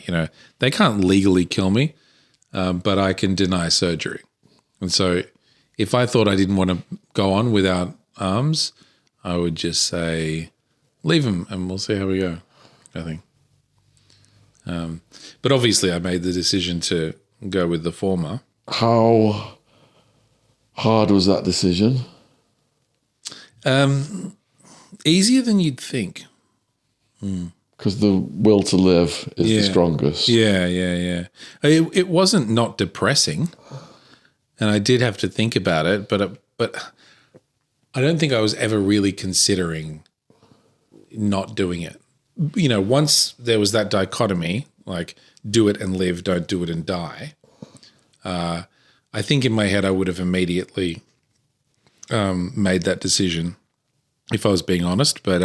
A: they can't legally kill me, but I can deny surgery. And so if I thought I didn't want to go on without arms, I would just say, leave them and we'll see how we go, I think. But obviously I made the decision to go with the former.
B: How hard was that decision?
A: Easier than you'd think.
B: Because the will to live is the strongest.
A: Yeah. It wasn't not depressing, and I did have to think about it, but I don't think I was ever really considering not doing it. Once there was that dichotomy, like do it and live, don't do it and die, I think in my head I would have immediately made that decision if I was being honest, but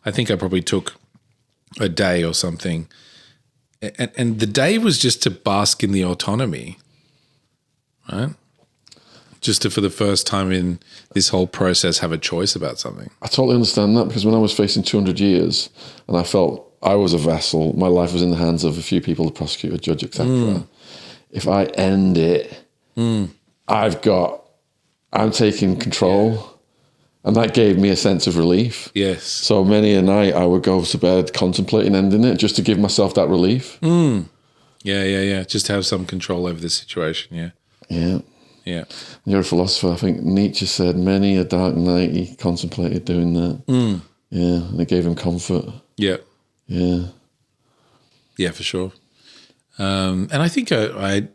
A: I think I probably took a day or something. And the day was just to bask in the autonomy, right? Just to, for the first time in this whole process, have a choice about something.
B: I totally understand that, because when I was facing 200 years and I felt I was a vessel, my life was in the hands of a few people, the prosecutor, judge, etc. If I end it, I'm taking control. Yeah. And that gave me a sense of relief.
A: Yes.
B: So many a night I would go to bed contemplating ending it just to give myself that relief.
A: Yeah. Just to have some control over the situation, yeah.
B: Yeah.
A: Yeah.
B: You're a philosopher. I think Nietzsche said many a dark night he contemplated doing that. Yeah, and it gave him comfort.
A: Yeah.
B: Yeah.
A: Yeah, for sure. And I think I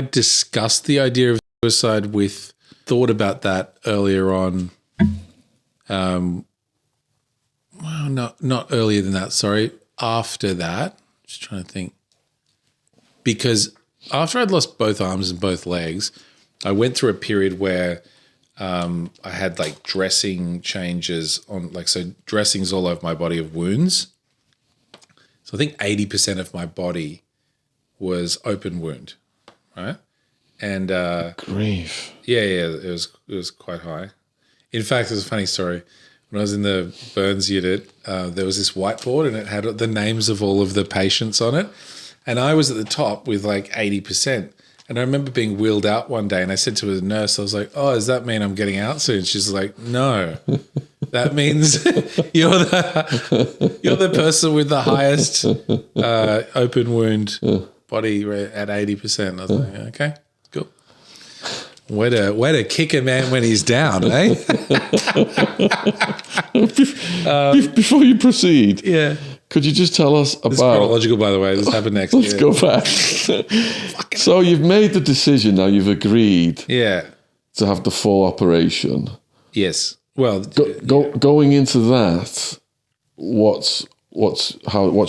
A: discussed the idea of suicide thought about that earlier on. Well, not earlier than that, sorry. After that, just trying to think. Because after I'd lost both arms and both legs, I went through a period where I had like dressing changes on, like, so dressings all over my body of wounds. So I think 80% of my body was open wound, right? And
B: Grief.
A: yeah, it was quite high. In fact, it was a funny story. When I was in the burns unit, there was this whiteboard and it had the names of all of the patients on it. And I was at the top with like 80%. And I remember being wheeled out one day and I said to the nurse, I was like, oh, does that mean I'm getting out soon? She's like, no, that means you're the person with the highest open wound body at 80%. I was like, okay, cool. Way to kick a man when he's down, eh?
B: Before you proceed,
A: Yeah.
B: could you just tell us about...
A: It's chronological, by the way. This happened next
B: Let's
A: year.
B: go back. So you've made the decision now. You've agreed
A: Yeah.
B: to have the full operation.
A: Yes. Well,
B: Going into that, what's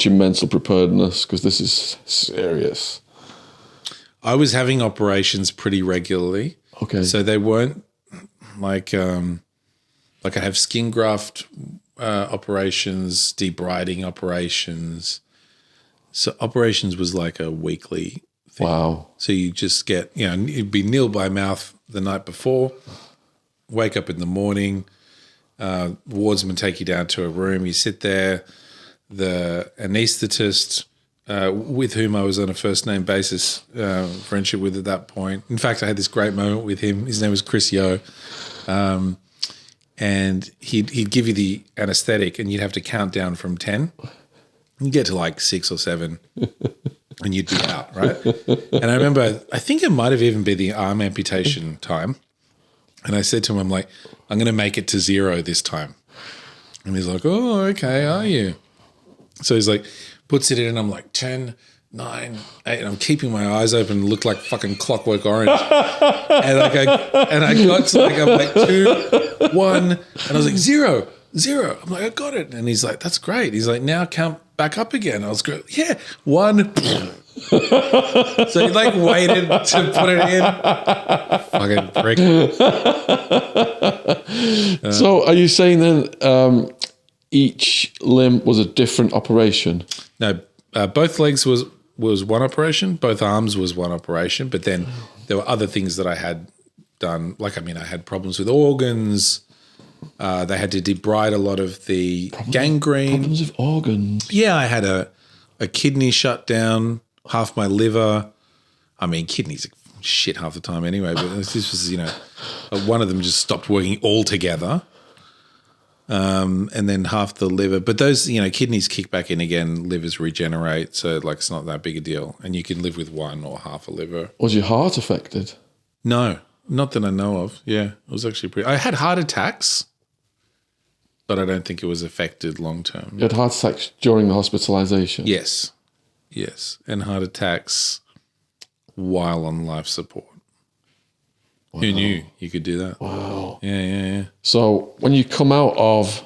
B: your mental preparedness? Because this is serious.
A: I was having operations pretty regularly.
B: Okay.
A: So they weren't like I have skin graft operations, debriding operations. So operations was like a weekly thing.
B: Wow.
A: So you just get, you'd be nil by mouth the night before, wake up in the morning, wardsman take you down to a room, you sit there, the anaesthetist, with whom I was on a first name basis, friendship with at that point. In fact, I had this great moment with him. His name was Chris Yo. And he'd give you the anesthetic and you'd have to count down from 10. You get to like 6 or 7 and you'd be out, right? And I remember, I think it might have even been the arm amputation time. And I said to him, I'm like, I'm going to make it to 0 this time. And he's like, oh, okay, are you? So he's like, puts it in and I'm like 10, 9, 8, and I'm keeping my eyes open and look like fucking Clockwork Orange. and I got to like, I'm like 2, 1, and I was like 0. I'm like, I got it. And he's like, that's great. He's like, now count back up again. I was going, yeah, 1. So he like waited to put it in. Fucking prick.
B: So are you saying then each limb was a different operation?
A: No, both legs was one operation. Both arms was one operation. But then there were other things that I had done. Like, I had problems with organs. They had to debride a lot of the gangrene.
B: Problems with organs?
A: Yeah, I had a kidney shut down, half my liver. Kidneys are shit half the time anyway. But this was, one of them just stopped working altogether. And then half the liver. But those, kidneys kick back in again, livers regenerate. So, like, it's not that big a deal. And you can live with one or half a liver.
B: Was your heart affected?
A: No, not that I know of. Yeah, it was actually pretty. I had heart attacks, but I don't think it was affected long term.
B: You had heart attacks during the hospitalization?
A: Yes. And heart attacks while on life support. Wow. Who knew you could do that?
B: Wow.
A: Yeah.
B: So when you come out of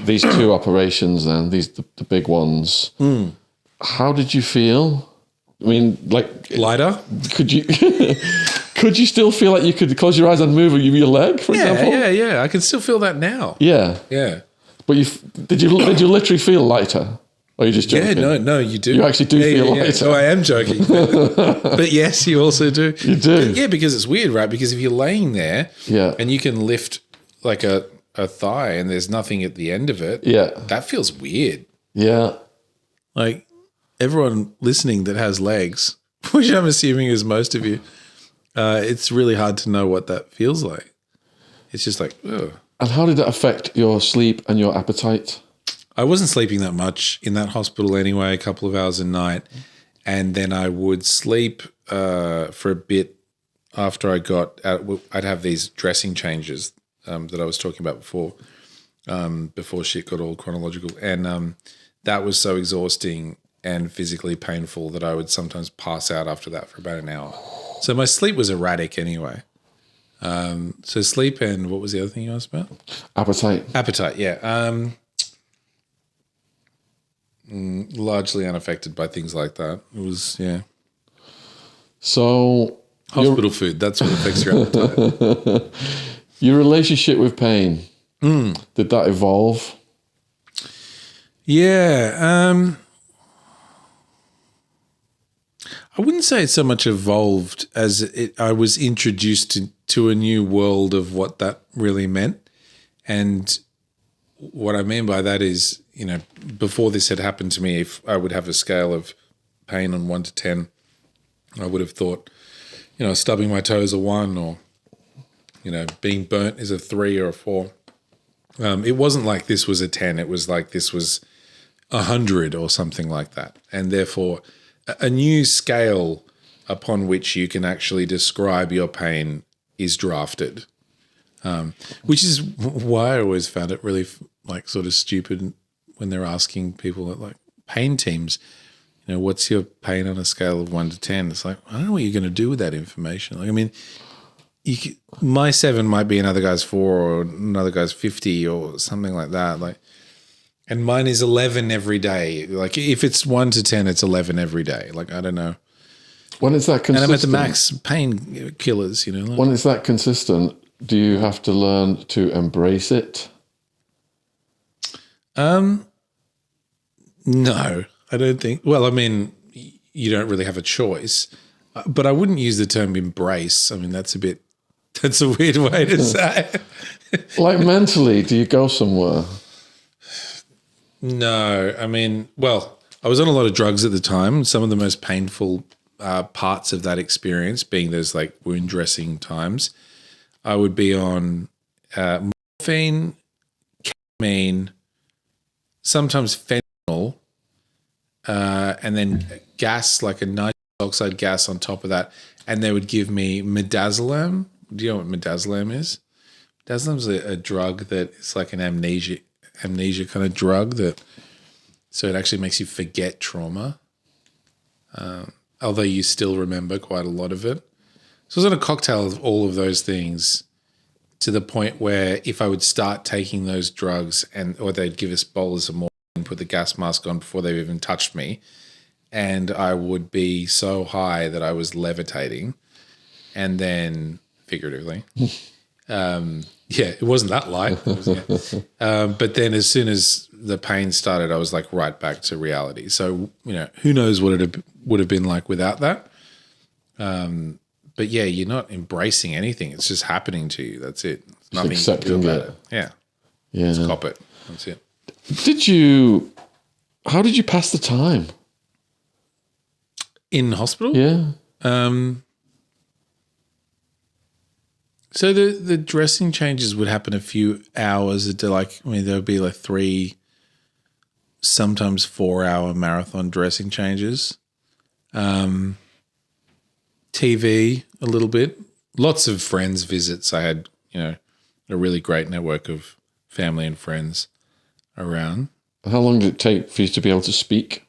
B: these 2 operations then, the big ones, how did you feel?
A: Lighter?
B: Could you could you still feel like you could close your eyes and move your leg, for example?
A: Yeah. I can still feel that now.
B: Yeah. But did you literally feel lighter? Or are you just joking?
A: Yeah, no, you do.
B: You actually do feel lighter.
A: So I am joking. But yes, you also do.
B: You do.
A: Yeah, because it's weird, right? Because if you're laying there and you can lift like a thigh and there's nothing at the end of it, that feels weird.
B: Yeah.
A: Like everyone listening that has legs, which I'm assuming is most of you, it's really hard to know what that feels like. It's just like, ugh.
B: And how did that affect your sleep and your appetite?
A: I wasn't sleeping that much in that hospital anyway, a couple of hours a night. And then I would sleep for a bit after I got out, I'd have these dressing changes that I was talking about before shit got all chronological. And that was so exhausting and physically painful that I would sometimes pass out after that for about an hour. So my sleep was erratic anyway. So sleep and what was the other thing you asked about? Appetite, yeah. Largely unaffected by things like that. It was, yeah.
B: So
A: hospital food, that's what affects your appetite.
B: Your relationship with pain, did that evolve?
A: Yeah. I wouldn't say it's so much evolved as I was introduced to a new world of what that really meant. And what I mean by that is, you know, before this had happened to me, if I would have a scale of pain on 1 to 10, I would have thought, you know, stubbing my toe is a 1, or, you know, being burnt is a 3 or a 4. It wasn't like this was a 10. It was like this was 100 or something like that. And therefore, a new scale upon which you can actually describe your pain is drafted, which is why I always found it really like sort of stupid when they're asking people at like pain teams, you know, what's your pain on a scale of 1 to 10? It's like, I don't know what you're going to do with that information. Like, I mean, my 7 might be another guy's 4 or another guy's 50 or something like that. Like, and mine is 11 every day. Like if it's 1 to 10, it's 11 every day. Like, I don't know.
B: When is that consistent?
A: And I'm at the max pain killers, you know. Like,
B: when is that consistent? Do you have to learn to embrace it?
A: No, I don't think. Well, I mean, you don't really have a choice, but I wouldn't use the term embrace. I mean, that's a weird way to say.
B: Like mentally, do you go somewhere?
A: No, I mean, well, I was on a lot of drugs at the time. Some of the most painful parts of that experience being those like wound dressing times. I would be on morphine, ketamine, sometimes fentanyl, and then gas, like a nitrous oxide gas on top of that. And they would give me midazolam. Do you know what midazolam is? Midazolam is a drug that is like an amnesia kind of drug so it actually makes you forget trauma, although you still remember quite a lot of it. So it was on a cocktail of all of those things, to the point where if I would start taking those drugs or they'd give us bowls of morphine and put the gas mask on before they even touched me, and I would be so high that I was levitating, and then figuratively. Yeah, it wasn't that light. But then as soon as the pain started, I was like right back to reality. So, you know, who knows what it would have been like without that. But yeah, you're not embracing anything. It's just happening to you. That's it. It's nothing you can do about it. Yeah. Just cop it. That's it.
B: How did you pass the time?
A: In hospital?
B: Yeah.
A: So the dressing changes would happen a few hours a day. Like, I mean, there would be like 3, sometimes 4-hour marathon dressing changes. TV a little bit. Lots of friends visits. I had, you know, a really great network of family and friends around.
B: How long did it take for you to be able to speak?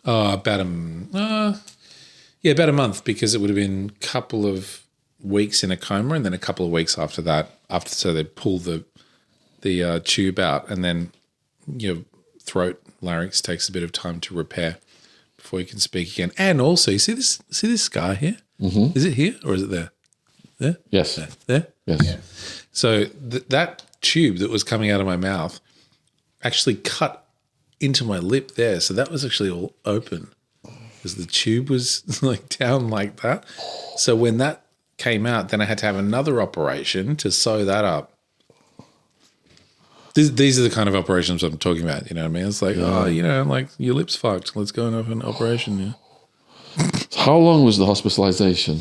A: About a month, because it would have been a couple of weeks in a coma, and then a couple of weeks after that. So they pull the tube out, and then your throat larynx takes a bit of time to repair before you can speak again. And also, you see this scar here? Mm-hmm. Is it here or is it there? There?
B: Yes.
A: There?
B: Yes.
A: Yeah. So that tube that was coming out of my mouth actually cut into my lip there. So that was actually all open because the tube was like down like that. So when that came out, then I had to have another operation to sew that up. These are the kind of operations I'm talking about, you know what I mean? It's like, like your lip's fucked. Let's go and have an operation, yeah.
B: How long was the hospitalization?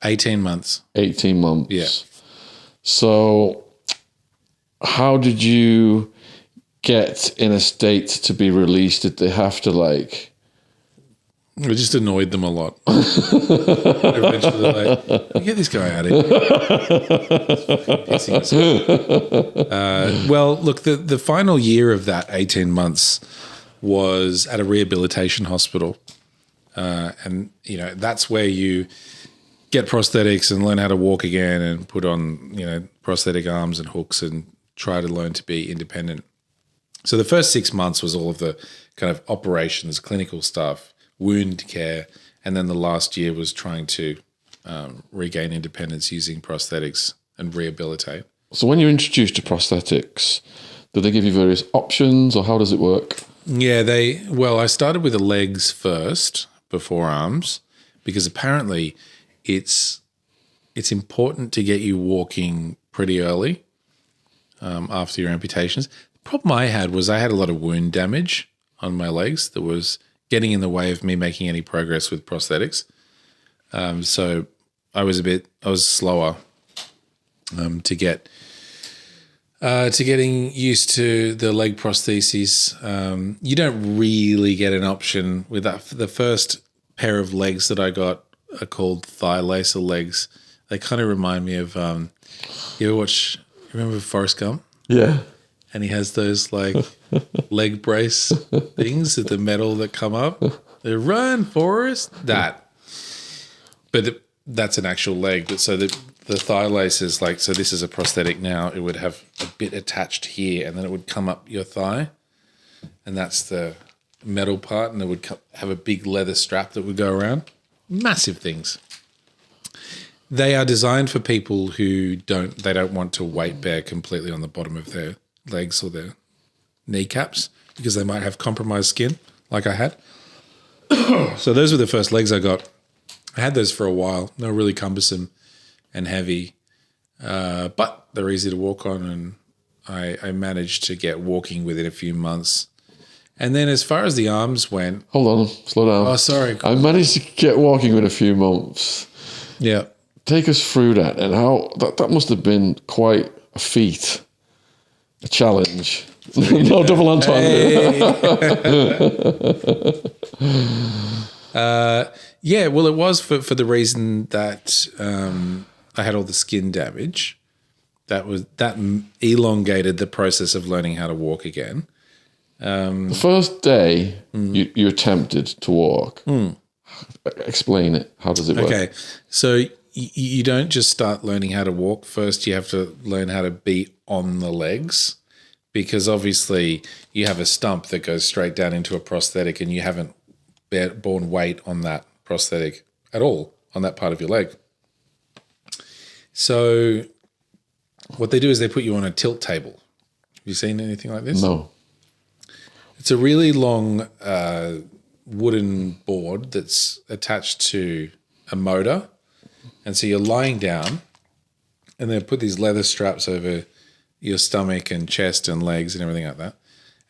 A: 18 months.
B: 18 months.
A: Yeah.
B: So how did you get in a state to be released? Did they have to
A: I just annoyed them a lot. Eventually, like, get this guy out of here. Well, look, the final year of that 18 months was at a rehabilitation hospital. And, that's where you get prosthetics and learn how to walk again and put on, prosthetic arms and hooks and try to learn to be independent. So the first 6 months was all of the kind of operations, clinical stuff, wound care, and then the last year was trying to regain independence using prosthetics and rehabilitate.
B: So when you're introduced to prosthetics, do they give you various options or how does it work?
A: Yeah, I started with the legs first before arms because apparently it's important to get you walking pretty early after your amputations. The problem I had was I had a lot of wound damage on my legs that was getting in the way of me making any progress with prosthetics. So I was slower to getting used to the leg prostheses. You don't really get an option with that. The first pair of legs that I got are called thigh lacer legs. They kind of remind me of, remember Forrest Gump?
B: Yeah.
A: And he has those like leg brace things at the metal that come up. They run, Forrest. That. But that's an actual leg. But so the thigh lace is like, so this is a prosthetic now. It would have a bit attached here and then it would come up your thigh. And that's the metal part. And it would have a big leather strap that would go around. Massive things. They are designed for people who don't want to weight bear completely on the bottom of their legs or their kneecaps because they might have compromised skin like I had. So those were the first legs I got. I had those for a while. They were really cumbersome and heavy, but they're easy to walk on, and I managed to get walking within a few months. And then as far as the arms went...
B: Hold on, slow down.
A: Oh, sorry.
B: I managed to get walking within a few months.
A: Yeah.
B: Take us through that and how... That must have been quite a feat, a challenge. No double entendre.
A: Hey. Yeah, well, it was for the reason that I had all the skin damage. That elongated the process of learning how to walk again.
B: The first day you attempted to walk, explain it. How does it work?
A: Okay, so you don't just start learning how to walk. First, you have to learn how to be on the legs because obviously you have a stump that goes straight down into a prosthetic and you haven't borne weight on that prosthetic at all, on that part of your leg. So what they do is they put you on a tilt table. Have you seen anything like this?
B: No.
A: It's a really long wooden board that's attached to a motor. And so you're lying down and they put these leather straps over your stomach and chest and legs and everything like that.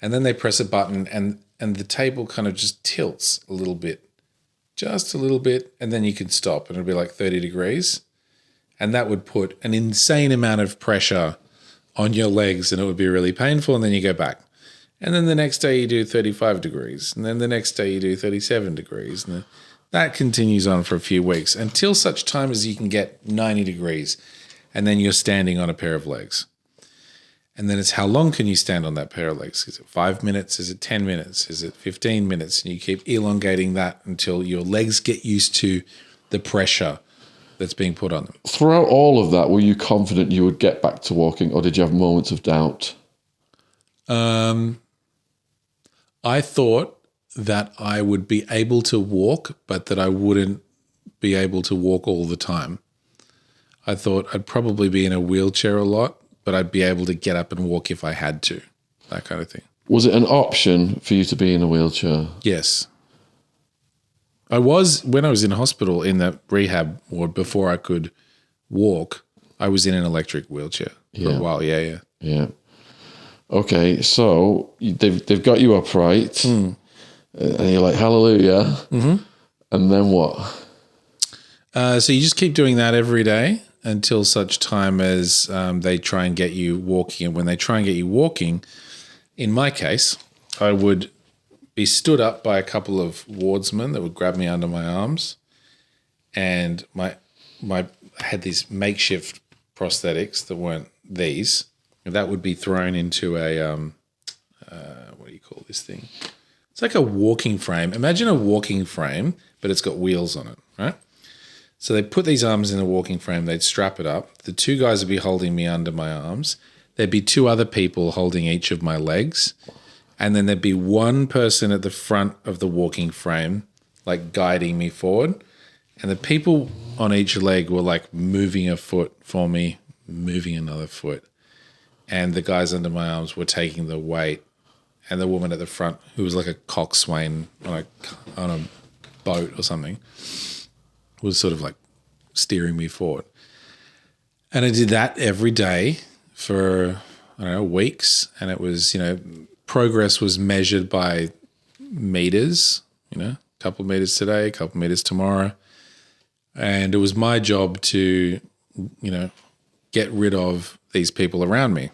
A: And then they press a button and the table kind of just tilts a little bit, just a little bit, and then you can stop and it'll be like 30 degrees. And that would put an insane amount of pressure on your legs and it would be really painful, and then you go back. And then the next day you do 35 degrees, and then the next day you do 37 degrees. And that continues on for a few weeks until such time as you can get 90 degrees, and then you're standing on a pair of legs. And then it's how long can you stand on that pair of legs? Is it 5 minutes? Is it 10 minutes? Is it 15 minutes? And you keep elongating that until your legs get used to the pressure that's being put on them.
B: Throughout all of that, were you confident you would get back to walking, or did you have moments of doubt?
A: I thought that I would be able to walk, but that I wouldn't be able to walk all the time. I thought I'd probably be in a wheelchair a lot, but I'd be able to get up and walk if I had to, that kind of thing.
B: Was it an option for you to be in a wheelchair?
A: Yes. I was, when I was in hospital in that rehab ward before I could walk, I was in an electric wheelchair for a while. Yeah.
B: Okay, so they've got you upright, and you're like, hallelujah. Mm-hmm. And then what?
A: So you just keep doing that every day until such time as they try and get you walking. And when they try and get you walking, in my case, I would be stood up by a couple of wardsmen that would grab me under my arms, and I had these makeshift prosthetics that weren't these. And that would be thrown into a what do you call this thing? It's like a walking frame. Imagine a walking frame, but it's got wheels on it, right? So they put these arms in a walking frame. They'd strap it up. The two guys would be holding me under my arms. There'd be two other people holding each of my legs. And then there'd be one person at the front of the walking frame, like guiding me forward. And the people on each leg were like moving a foot for me, moving another foot. And the guys under my arms were taking the weight. And the woman at the front, who was like a coxswain on a boat or something, was sort of like steering me forward. And I did that every day for, I don't know, weeks. And it was, progress was measured by meters, a couple of meters today, a couple of meters tomorrow. And it was my job to, get rid of these people around me,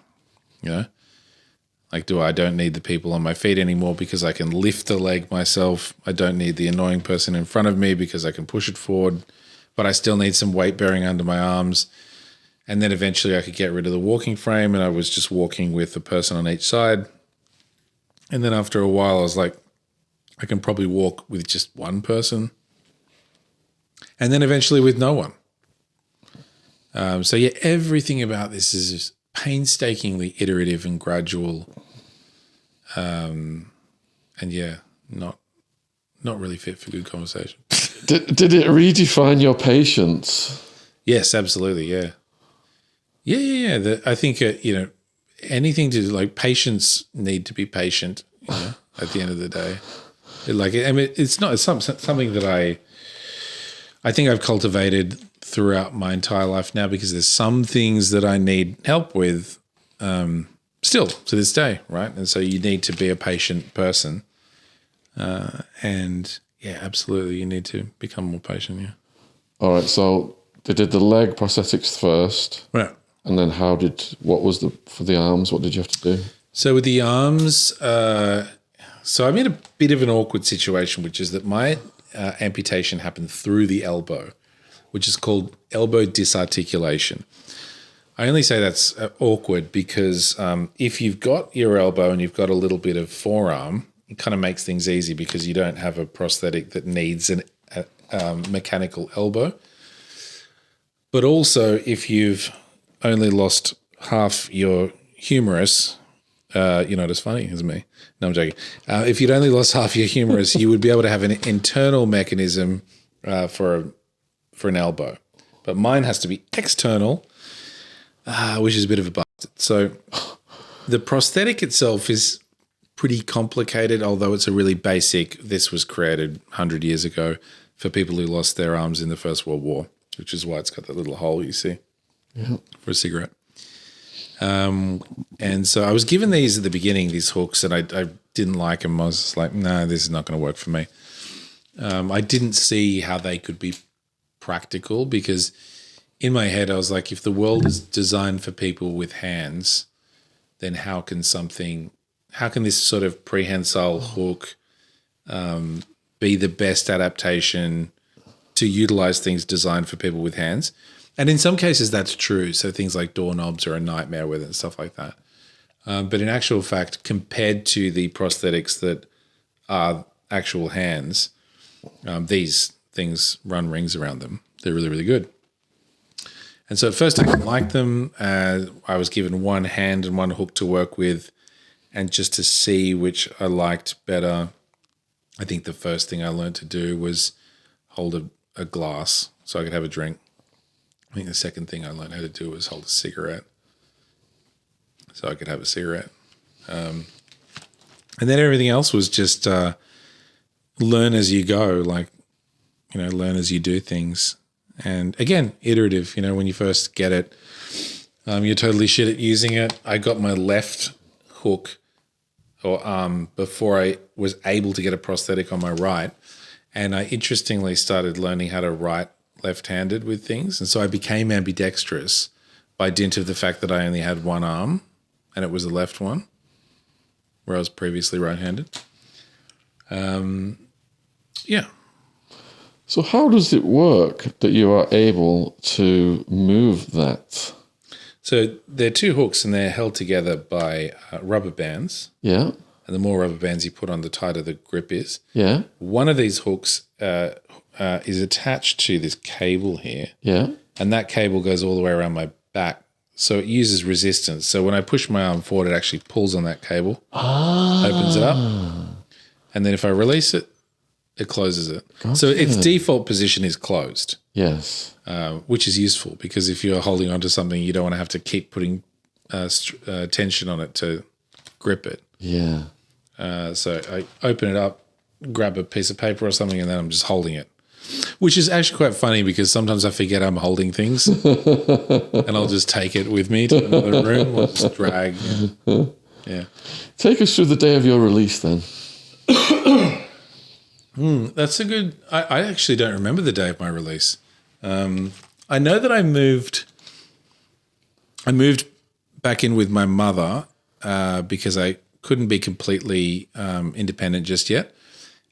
A: Like, I don't need the people on my feet anymore because I can lift the leg myself. I don't need the annoying person in front of me because I can push it forward, but I still need some weight bearing under my arms. And then eventually I could get rid of the walking frame and I was just walking with a person on each side. And then after a while I was like, I can probably walk with just one person. And then eventually with no one. So yeah, everything about this is just painstakingly iterative and gradual. And yeah, not really fit for good conversation.
B: Did it redefine your patience?
A: Yes, absolutely. Yeah. Yeah. I think, anything to like patients need to be patient, at the end of the day. It's something that I think I've cultivated throughout my entire life now, because there's some things that I need help with, still to this day, right? And so you need to be a patient person. And yeah, absolutely, you need to become more patient, yeah.
B: All right, so they did the leg prosthetics first.
A: Right.
B: And then for the arms, what did you have to do?
A: So with the arms, so I'm in a bit of an awkward situation, which is that my amputation happened through the elbow, which is called elbow disarticulation. I only say that's awkward because if you've got your elbow and you've got a little bit of forearm, it kind of makes things easy because you don't have a prosthetic that needs a mechanical elbow. But also, if you've only lost half your humerus, you're not as funny as me. No, I'm joking. If you'd only lost half your humerus, you would be able to have an internal mechanism for an elbow. But mine has to be external, which is a bit of a bastard. So the prosthetic itself is pretty complicated, although it's a really basic. This was created 100 years ago for people who lost their arms in the First World War, which is why it's got that little hole you see for a cigarette. And so I was given these at the beginning, these hooks, and I didn't like them. I was just like, no, this is not going to work for me. I didn't see how they could be practical because in my head I was like, if the world is designed for people with hands, then how can this sort of prehensile hook be the best adaptation to utilize things designed for people with hands? And in some cases that's true. So things like doorknobs are a nightmare with it and stuff like that. But in actual fact, compared to the prosthetics that are actual hands, these things run rings around them. They're really, really good. And so at first I didn't like them. I was given one hand and one hook to work with, and just to see which I liked better, I think the first thing I learned to do was hold a glass so I could have a drink. I think the second thing I learned how to do was hold a cigarette so I could have a cigarette. And then everything else was just learn as you go, learn as you do things. And again, iterative, when you first get it, you're totally shit at using it. I got my left hook or arm before I was able to get a prosthetic on my right. And I interestingly started learning how to write left-handed with things. And so I became ambidextrous by dint of the fact that I only had one arm and it was the left one, where I was previously right-handed. Yeah.
B: So how does it work that you are able to move that?
A: So they're two hooks and they're held together by rubber bands.
B: Yeah.
A: And the more rubber bands you put on, the tighter the grip is.
B: Yeah.
A: One of these hooks is attached to this cable here.
B: Yeah.
A: And that cable goes all the way around my back. So it uses resistance. So when I push my arm forward, it actually pulls on that cable, opens it up. And then if I release it, it closes it. Gotcha. So its default position is closed.
B: Yes.
A: Which is useful because if you're holding onto something, you don't want to have to keep putting tension on it to grip it.
B: Yeah.
A: So I open it up, grab a piece of paper or something, and then I'm just holding it. Which is actually quite funny because sometimes I forget I'm holding things and I'll just take it with me to another room or just drag. Yeah.
B: Take us through the day of your release then.
A: That's a good... I actually don't remember the day of my release. I know that I moved back in with my mother because I couldn't be completely independent just yet.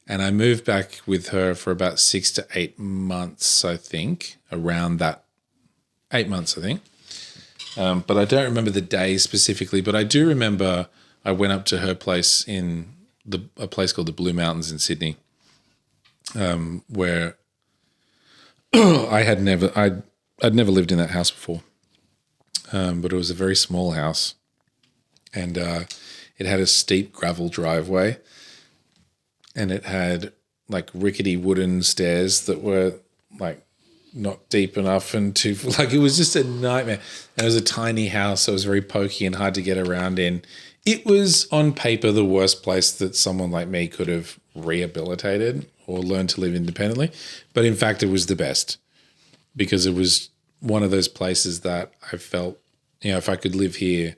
A: And I moved back with her for about 6 to 8 months, I think, around that 8 months, I think. But I don't remember the day specifically, but I do remember I went up to her place in a place called the Blue Mountains in Sydney, where I'd never lived in that house before. But it was a very small house and it had a steep gravel driveway. And it had like rickety wooden stairs that were like not deep enough and too, like it was just a nightmare. And it was a tiny house, so it was very pokey and hard to get around in. It was on paper the worst place that someone like me could have rehabilitated or learned to live independently. But in fact, it was the best because it was one of those places that I felt, if I could live here,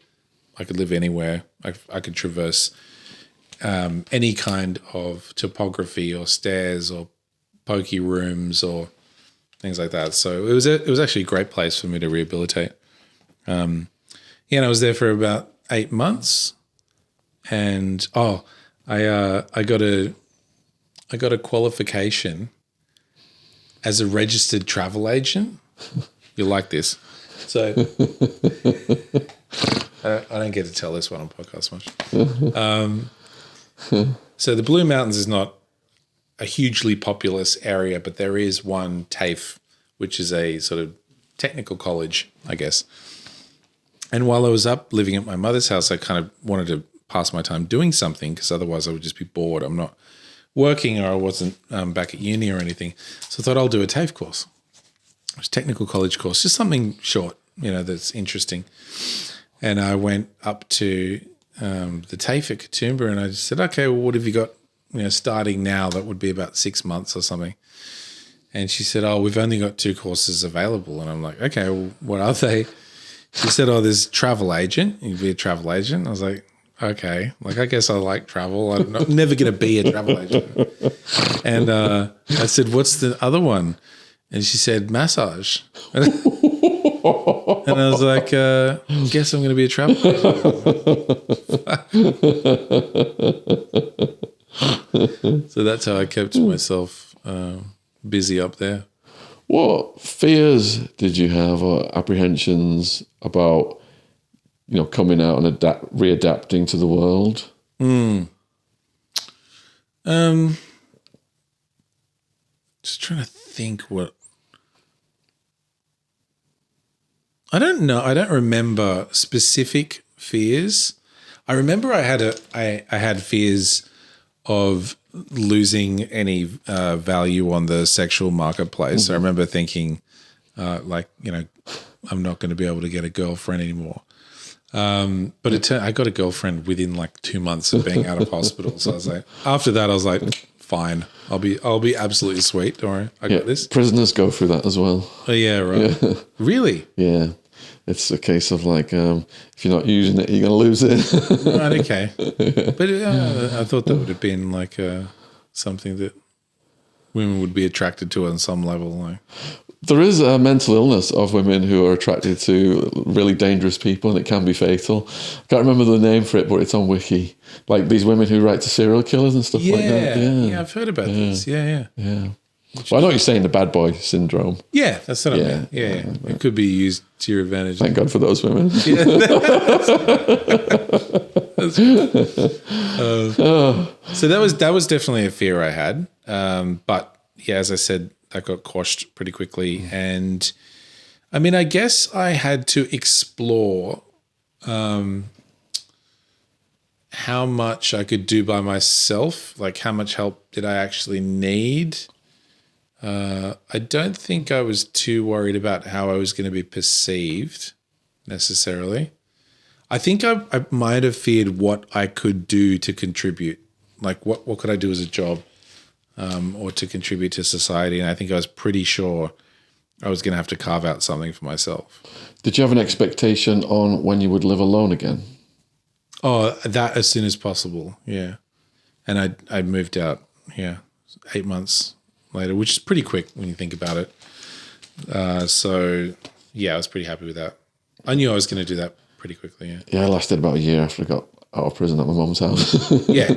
A: I could live anywhere. I could traverse any kind of topography or stairs or pokey rooms or things like that. So it was actually a great place for me to rehabilitate. And I was there for about 8 months, and I got a qualification as a registered travel agent. You'll like this. So I don't get to tell this one on podcast much. So the Blue Mountains is not a hugely populous area, but there is one TAFE, which is a sort of technical college, I guess. And while I was up living at my mother's house, I kind of wanted to pass my time doing something because otherwise I would just be bored. I'm not working or I wasn't back at uni or anything. So I thought I'll do a TAFE course. It was a technical college course, just something short, that's interesting. And I went up to the TAFE at Katoomba and I just said, okay, well, what have you got, starting now? That would be about 6 months or something. And she said, oh, we've only got 2 courses available. And I'm like, okay, well, what are they? She said, oh, there's travel agent. You'd be a travel agent. I was like, okay, I guess I like travel. I'm never going to be a travel agent. And I said, what's the other one? And she said, massage. And I was like, guess I'm going to be a travel agent. So that's how I kept myself busy up there.
B: What fears did you have or apprehensions about, coming out and readapting to the world?
A: Just trying to think what. I don't know. I don't remember specific fears. I remember I had fears of losing any value on the sexual marketplace. Mm-hmm. I remember thinking, I'm not going to be able to get a girlfriend anymore. But I got a girlfriend within 2 months of being out of hospital. So I was like, after that, I was like, fine, I'll be absolutely sweet. Don't worry, I got this.
B: Prisoners go through that as well.
A: Oh yeah, right. Yeah. Really?
B: Yeah. It's a case of if you're not using it, you're going to lose it.
A: Right, okay. But I thought that would have been something that women would be attracted to on some level.
B: There is a mental illness of women who are attracted to really dangerous people, and it can be fatal. I can't remember the name for it, but it's on Wiki. Like these women who write to serial killers and stuff like that.
A: Yeah, I've heard about this. Yeah.
B: Well, I know what you're saying, the bad boy syndrome.
A: Yeah, that's what I mean. Yeah. It could be used to your advantage.
B: Thank God for those women.
A: Yeah. So that was definitely a fear I had. But yeah, as I said, that got quashed pretty quickly. And I mean, I guess I had to explore how much I could do by myself, like how much help did I actually need. I don't think I was too worried about how I was going to be perceived necessarily. I think I might have feared what I could do to contribute. Like what could I do as a job or to contribute to society? And I think I was pretty sure I was going to have to carve out something for myself.
B: Did you have an expectation on when you would live alone again?
A: Oh, that as soon as possible, yeah. And I moved out, 8 months later, which is pretty quick when you think about it. So, yeah, I was pretty happy with that. I knew I was going to do that pretty quickly, yeah.
B: Yeah, I lasted about a year after I got out of prison at my mum's house.
A: Yeah.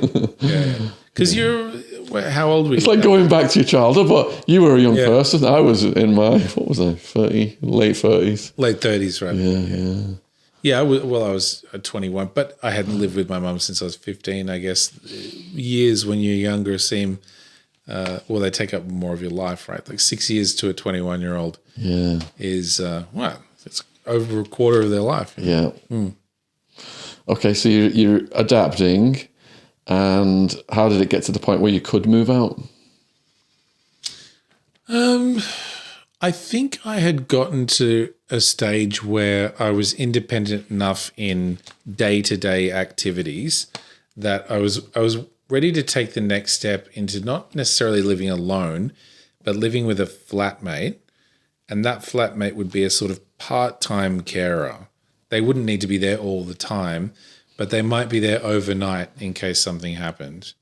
A: Because how old were you?
B: It's like going back to your childhood, but you were a young person. I was in my, late 30s.
A: Late 30s, right?
B: Yeah.
A: Yeah, I was 21, but I hadn't lived with my mum since I was 15. I guess years when you're younger seem, they take up more of your life, right? Like 6 years to a 21-year-old is, it's over a quarter of their life.
B: Yeah. Okay, so you're adapting, and how did it get to the point where you could move out?
A: I think I had gotten to a stage where I was independent enough in day-to-day activities that I was ready to take the next step into not necessarily living alone, but living with a flatmate. And that flatmate would be a sort of part-time carer. They wouldn't need to be there all the time, but they might be there overnight in case something happened.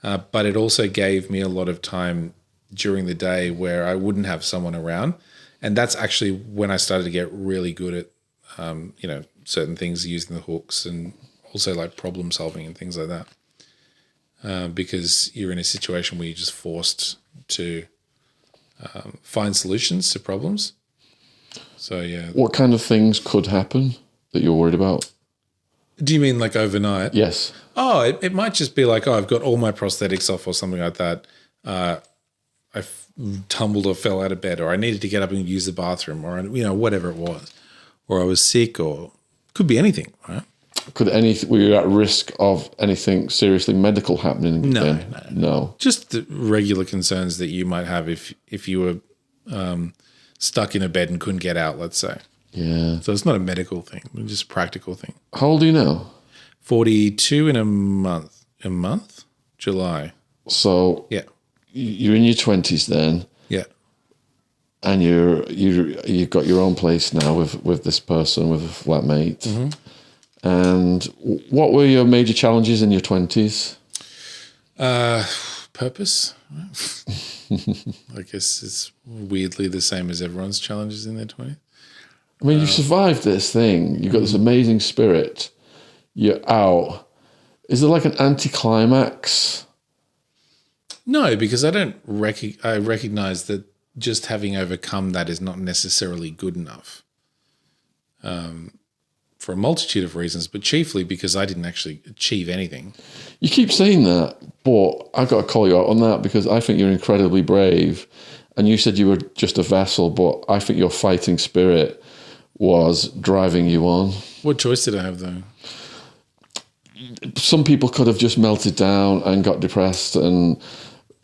A: But it also gave me a lot of time during the day where I wouldn't have someone around. And that's actually when I started to get really good at, certain things using the hooks and also like problem solving and things like that. Because you're in a situation where you're just forced to find solutions to problems. So, yeah.
B: What kind of things could happen that you're worried about?
A: Do you mean like overnight?
B: Yes.
A: Oh, it might just be like, I've got all my prosthetics off or something like that. I tumbled or fell out of bed, or I needed to get up and use the bathroom, or whatever it was, or I was sick, or could be anything, right?
B: Were you at risk of anything seriously medical happening?
A: No. Just the regular concerns that you might have if you were stuck in a bed and couldn't get out, let's say.
B: Yeah.
A: So it's not a medical thing, it's just a practical thing.
B: How old are you now?
A: 42 in a month. July.
B: So
A: yeah.
B: You're in your 20s then.
A: Yeah.
B: And you've got your own place now with this person, with a flatmate. Mm-hmm. And what were your major challenges in your 20s?
A: Purpose. I guess it's weirdly the same as everyone's challenges in their 20s.
B: I mean, you survived this thing. You've got this amazing spirit. You're out. Is there like an anticlimax?
A: No, because I recognize that just having overcome that is not necessarily good enough. For a multitude of reasons, but chiefly because I didn't actually achieve anything.
B: You keep saying that, but I've got to call you out on that because I think you're incredibly brave. And you said you were just a vessel, but I think your fighting spirit was driving you on. What
A: choice did I have, though?
B: Some people could have just melted down and got depressed. And,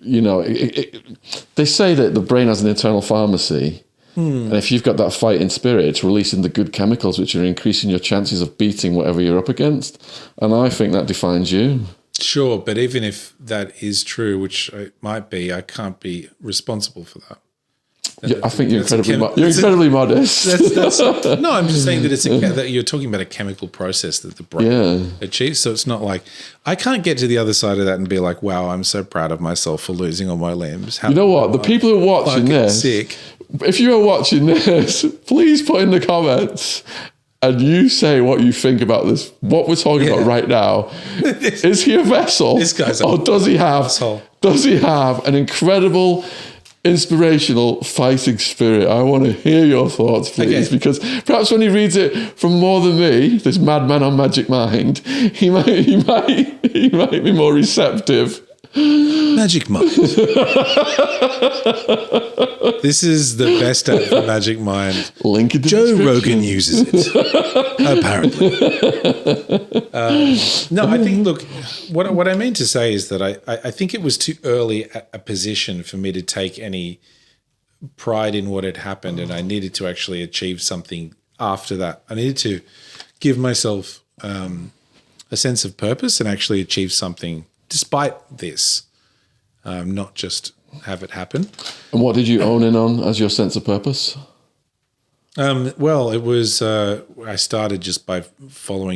B: they say that the brain has an internal pharmacy. And if you've got that fighting spirit, it's releasing the good chemicals, which are increasing your chances of beating whatever you're up against. And I think that defines you.
A: Sure, but even if that is true, which it might be, I can't be responsible for that.
B: I think you're incredibly modest.
A: No, I'm just saying that you're talking about a chemical process that the brain achieves. So it's not like I can't get to the other side of that and be like, wow, I'm so proud of myself for losing all my limbs.
B: You know what? The people who are watching this if you are watching this, please put in the comments and you say what you think about this. What we're talking about right now. Is he a vessel?
A: This guy's
B: or does he have
A: asshole.
B: Does he have an incredible, inspirational fighting spirit? I want to hear your thoughts, please, because perhaps when he reads it from more than me, this madman on Magic Mind, he might be more receptive.
A: Magic Mind. This is the best app for Magic Mind.
B: Link in the
A: Joe
B: description.
A: Rogan uses it, apparently. No, I think, look, what I mean to say is that I think it was too early a position for me to take any pride in what had happened, and I needed to actually achieve something after that. I needed to give myself a sense of purpose and actually achieve something despite this, not just have it happen.
B: And what did you own in on as your sense of purpose?
A: Well, it was, I started just by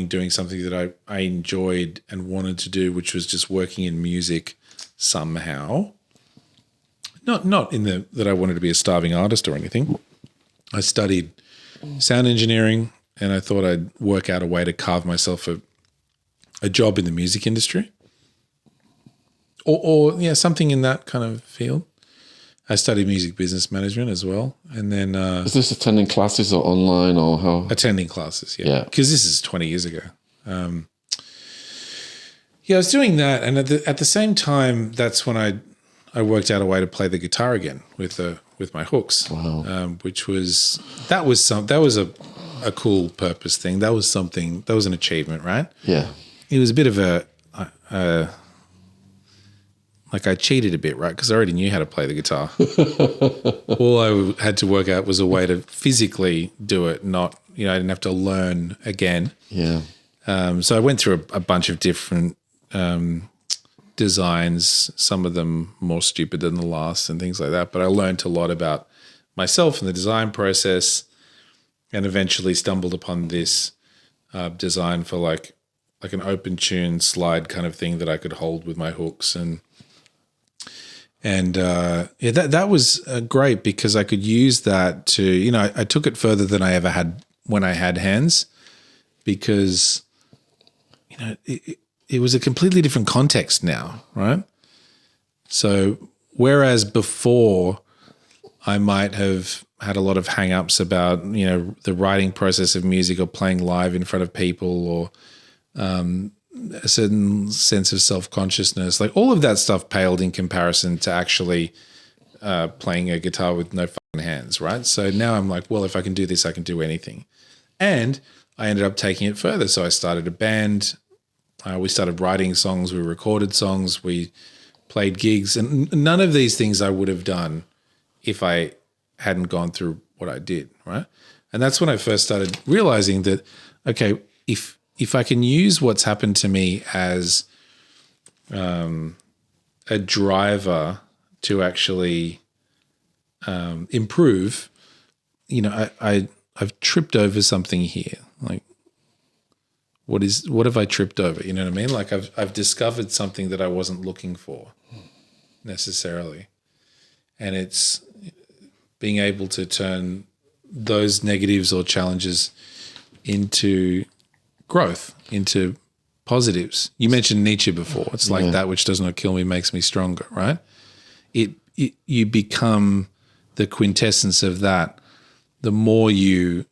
A: doing something that I enjoyed and wanted to do, which was just working in music somehow. Not in that I wanted to be a starving artist or anything. I studied sound engineering, and I thought I'd work out a way to carve myself a job in the music industry. Or something in that kind of field. I studied music business management as well. And then...
B: is this attending classes or online or how?
A: Attending classes,
B: Yeah.
A: Because this is 20 years ago. I was doing that. And at the same time, that's when I worked out a way to play the guitar again with my hooks.
B: Wow.
A: Which was... That was a cool purpose thing. That was something... That was an achievement, right?
B: Yeah.
A: It was a bit of like I cheated a bit, right? Because I already knew how to play the guitar. All I had to work out was a way to physically do it, not, I didn't have to learn again.
B: Yeah.
A: So I went through a bunch of different designs, some of them more stupid than the last and things like that. But I learned a lot about myself and the design process, and eventually stumbled upon this design for like an open tune slide kind of thing that I could hold with my hooks. And that was great because I could use that to, I took it further than I ever had when I had hands, because, it was a completely different context now, right? So whereas before I might have had a lot of hang-ups about, the writing process of music or playing live in front of people or a certain sense of self-consciousness, like all of that stuff paled in comparison to actually playing a guitar with no fucking hands, right? So now I'm like, well, if I can do this, I can do anything. And I ended up taking it further. So I started a band. We started writing songs. We recorded songs. We played gigs. And none of these things I would have done if I hadn't gone through what I did, right? And that's when I first started realizing that, okay, if I can use what's happened to me as a driver to actually improve, I've tripped over something here. Like, what have I tripped over? You know what I mean? Like I've discovered something that I wasn't looking for necessarily. And it's being able to turn those negatives or challenges into growth, into positives. You mentioned Nietzsche before. It's like that which does not kill me makes me stronger, right? You become the quintessence of that the more you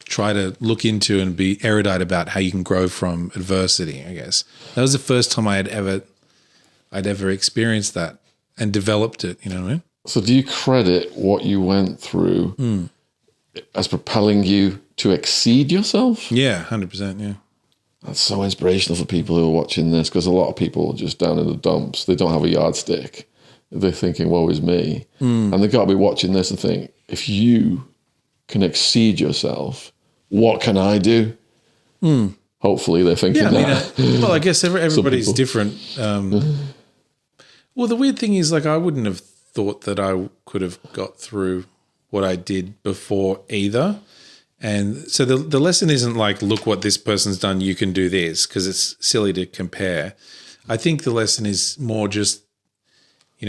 A: try to look into and be erudite about how you can grow from adversity, I guess. That was the first time I'd ever experienced that and developed it, you know what I mean?
B: So do you credit what you went through as propelling you to exceed yourself?
A: Yeah, 100%, yeah.
B: That's so inspirational for people who are watching this, because a lot of people are just down in the dumps. They don't have a yardstick. They're thinking, woe is me. And they've got to be watching this and think, if you can exceed yourself, what can I do? Hopefully they're thinking that.
A: Well, I guess everybody's different. Well, the weird thing is, like, I wouldn't have thought that I could have got through what I did before either. And so the lesson isn't like, look what this person's done, you can do this, because it's silly to compare. I think the lesson is more just,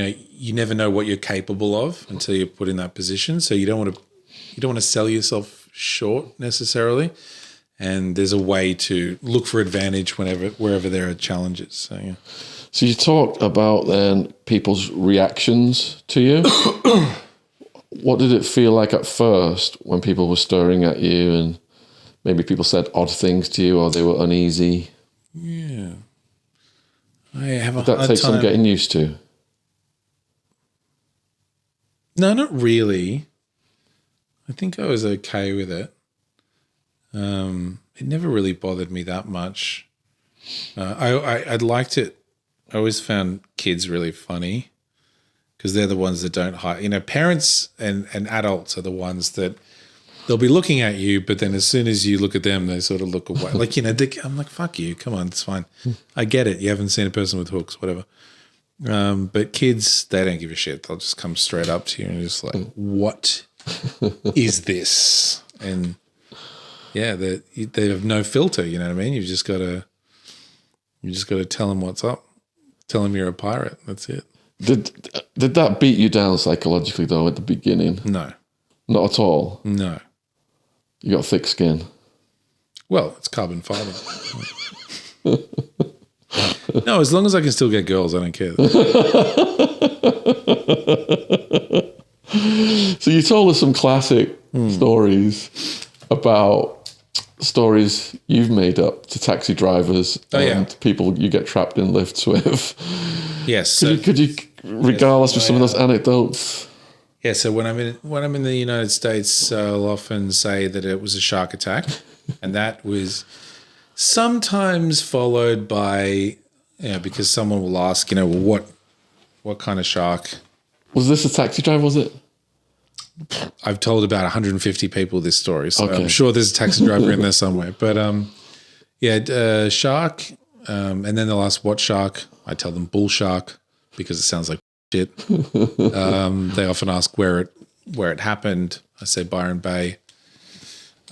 A: you never know what you're capable of until you're put in that position. So you don't want to sell yourself short necessarily. And there's a way to look for advantage wherever there are challenges. So, yeah.
B: So you talked about then people's reactions to you. What did it feel like at first when people were staring at you and maybe people said odd things to you or they were uneasy?
A: Yeah. I have
B: Did that take some getting used to?
A: No, not really. I think I was okay with it. It never really bothered me that much. I liked it. I always found kids really funny because they're the ones that don't hide. Parents and adults are the ones that they'll be looking at you, but then as soon as you look at them, they sort of look away. I'm like, fuck you. Come on, it's fine. I get it. You haven't seen a person with hooks, whatever. But kids, they don't give a shit. They'll just come straight up to you and just like, what is this? And yeah, they have no filter. You know what I mean? You just got to tell them what's up. Tell them you're a pirate. That's it.
B: Did that beat you down psychologically though at the beginning?
A: No,
B: not at all.
A: No,
B: you got thick skin. Well,
A: it's carbon fiber. No, as long as I can still get girls, I don't care.
B: So you told us some classic stories about stories you've made up to taxi drivers and people you get trapped in lifts with.
A: Yes.
B: Could you regale us with some of those anecdotes?
A: Yeah. So when I'm in the United States, I'll often say that it was a shark attack, and that was sometimes followed by, because someone will ask, what kind of shark?
B: Was this a taxi driver? Was it?
A: I've told about 150 people this story, so I'm sure there's a taxi driver in there somewhere. But shark, and then they'll ask what shark. I tell them bull shark because it sounds like shit. They often ask where it happened. I say Byron Bay.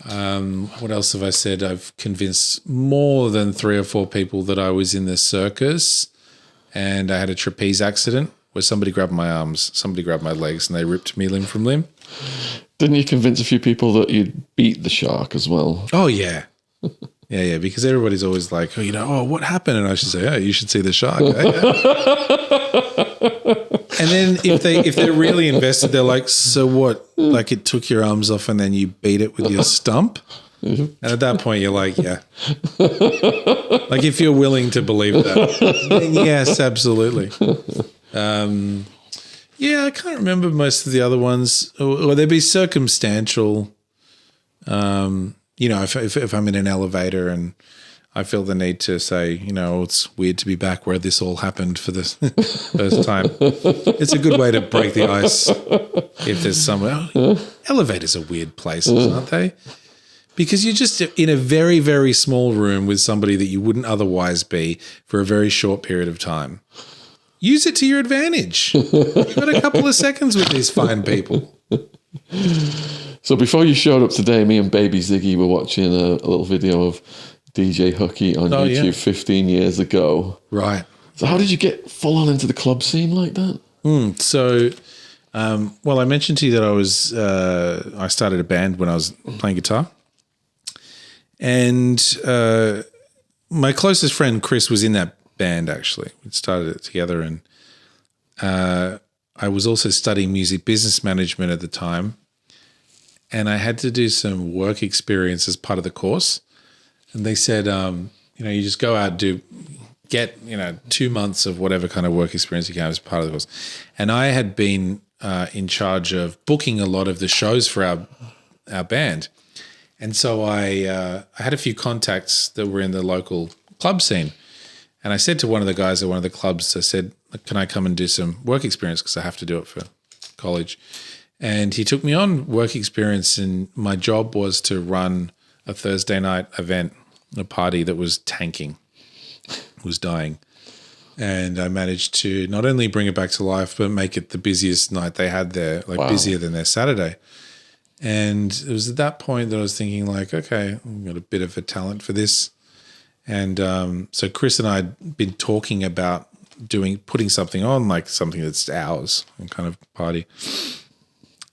A: What else have I said? I've convinced more than 3 or 4 people that I was in the circus and I had a trapeze accident where somebody grabbed my arms, somebody grabbed my legs, and they ripped me limb from limb.
B: Didn't you convince a few people that you'd beat the shark as well?
A: Oh, yeah. Yeah, because everybody's always like, what happened? And I should say, you should see the shark. And then if they're really invested, they're like, so what? Like it took your arms off and then you beat it with your stump? And at that point, you're like, yeah. Like if you're willing to believe that, then yes, absolutely. I can't remember most of the other ones, or they'd be circumstantial. If I'm in an elevator and I feel the need to say, it's weird to be back where this all happened for the first time. It's a good way to break the ice if there's somewhere. Elevators are weird places, aren't they? Because you're just in a very, very small room with somebody that you wouldn't otherwise be for a very short period of time. Use it to your advantage. You've got a couple of seconds with these fine people.
B: So before you showed up today, me and baby Ziggy were watching a little video of DJ Hookie on YouTube 15 years ago.
A: Right.
B: So how did you get full on into the club scene like that?
A: I mentioned to you that I started a band when I was playing guitar. And my closest friend, Chris, was in that band, actually. We started it together, and I was also studying music business management at the time, and I had to do some work experience as part of the course. And they said, you just go out, get 2 months of whatever kind of work experience you can have as part of the course. And I had been in charge of booking a lot of the shows for our band. And so I had a few contacts that were in the local club scene. And I said to one of the guys at one of the clubs, I said, can I come and do some work experience because I have to do it for college? And he took me on work experience, and my job was to run a Thursday night event, a party that was tanking, was dying. And I managed to not only bring it back to life, but make it the busiest night they had there, busier than their Saturday. And it was at that point that I was thinking okay, I've got a bit of a talent for this. And so Chris and I had been talking about putting something on, like something that's ours, and kind of party.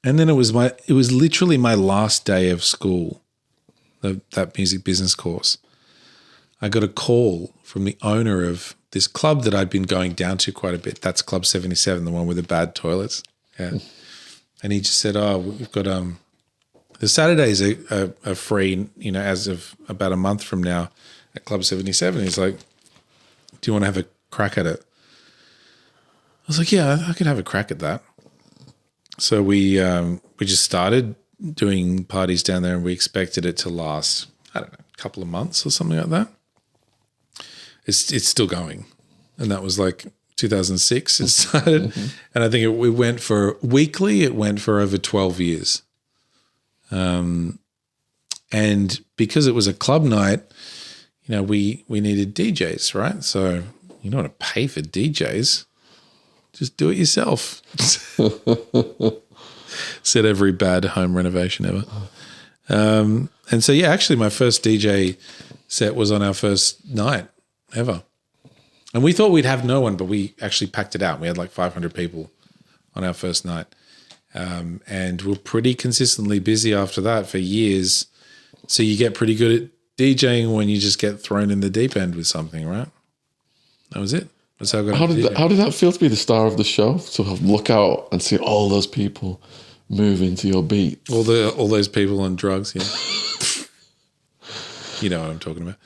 A: And then it was literally my last day of school, that music business course. I got a call from the owner of this club that I'd been going down to quite a bit. That's Club 77, the one with the bad toilets. Yeah. And he just said, "Oh, we've got the Saturdays are free, as of about a month from now at Club 77." He's like, "Do you want to have a crack at it?" I was like, "Yeah, I could have a crack at that." So we just started doing parties down there, and we expected it to last, I don't know, a couple of months or something like that. It's still going, and that was like 2006 it started, and I think it went for weekly. It went for over 12 years, and because it was a club night, we needed DJs, right? So you don't want to pay for DJs, just do it yourself. Said every bad home renovation ever. And so actually my first DJ set was on our first night ever. And we thought we'd have no one, but we actually packed it out. We had like 500 people on our first night. And we're pretty consistently busy after that for years. So you get pretty good at DJing when you just get thrown in the deep end with something, right? That was it. That's how I got
B: How did that feel to be the star of the show? To look out and see all those people moving to your beat.
A: All those people on drugs, yeah. You know what I'm talking about.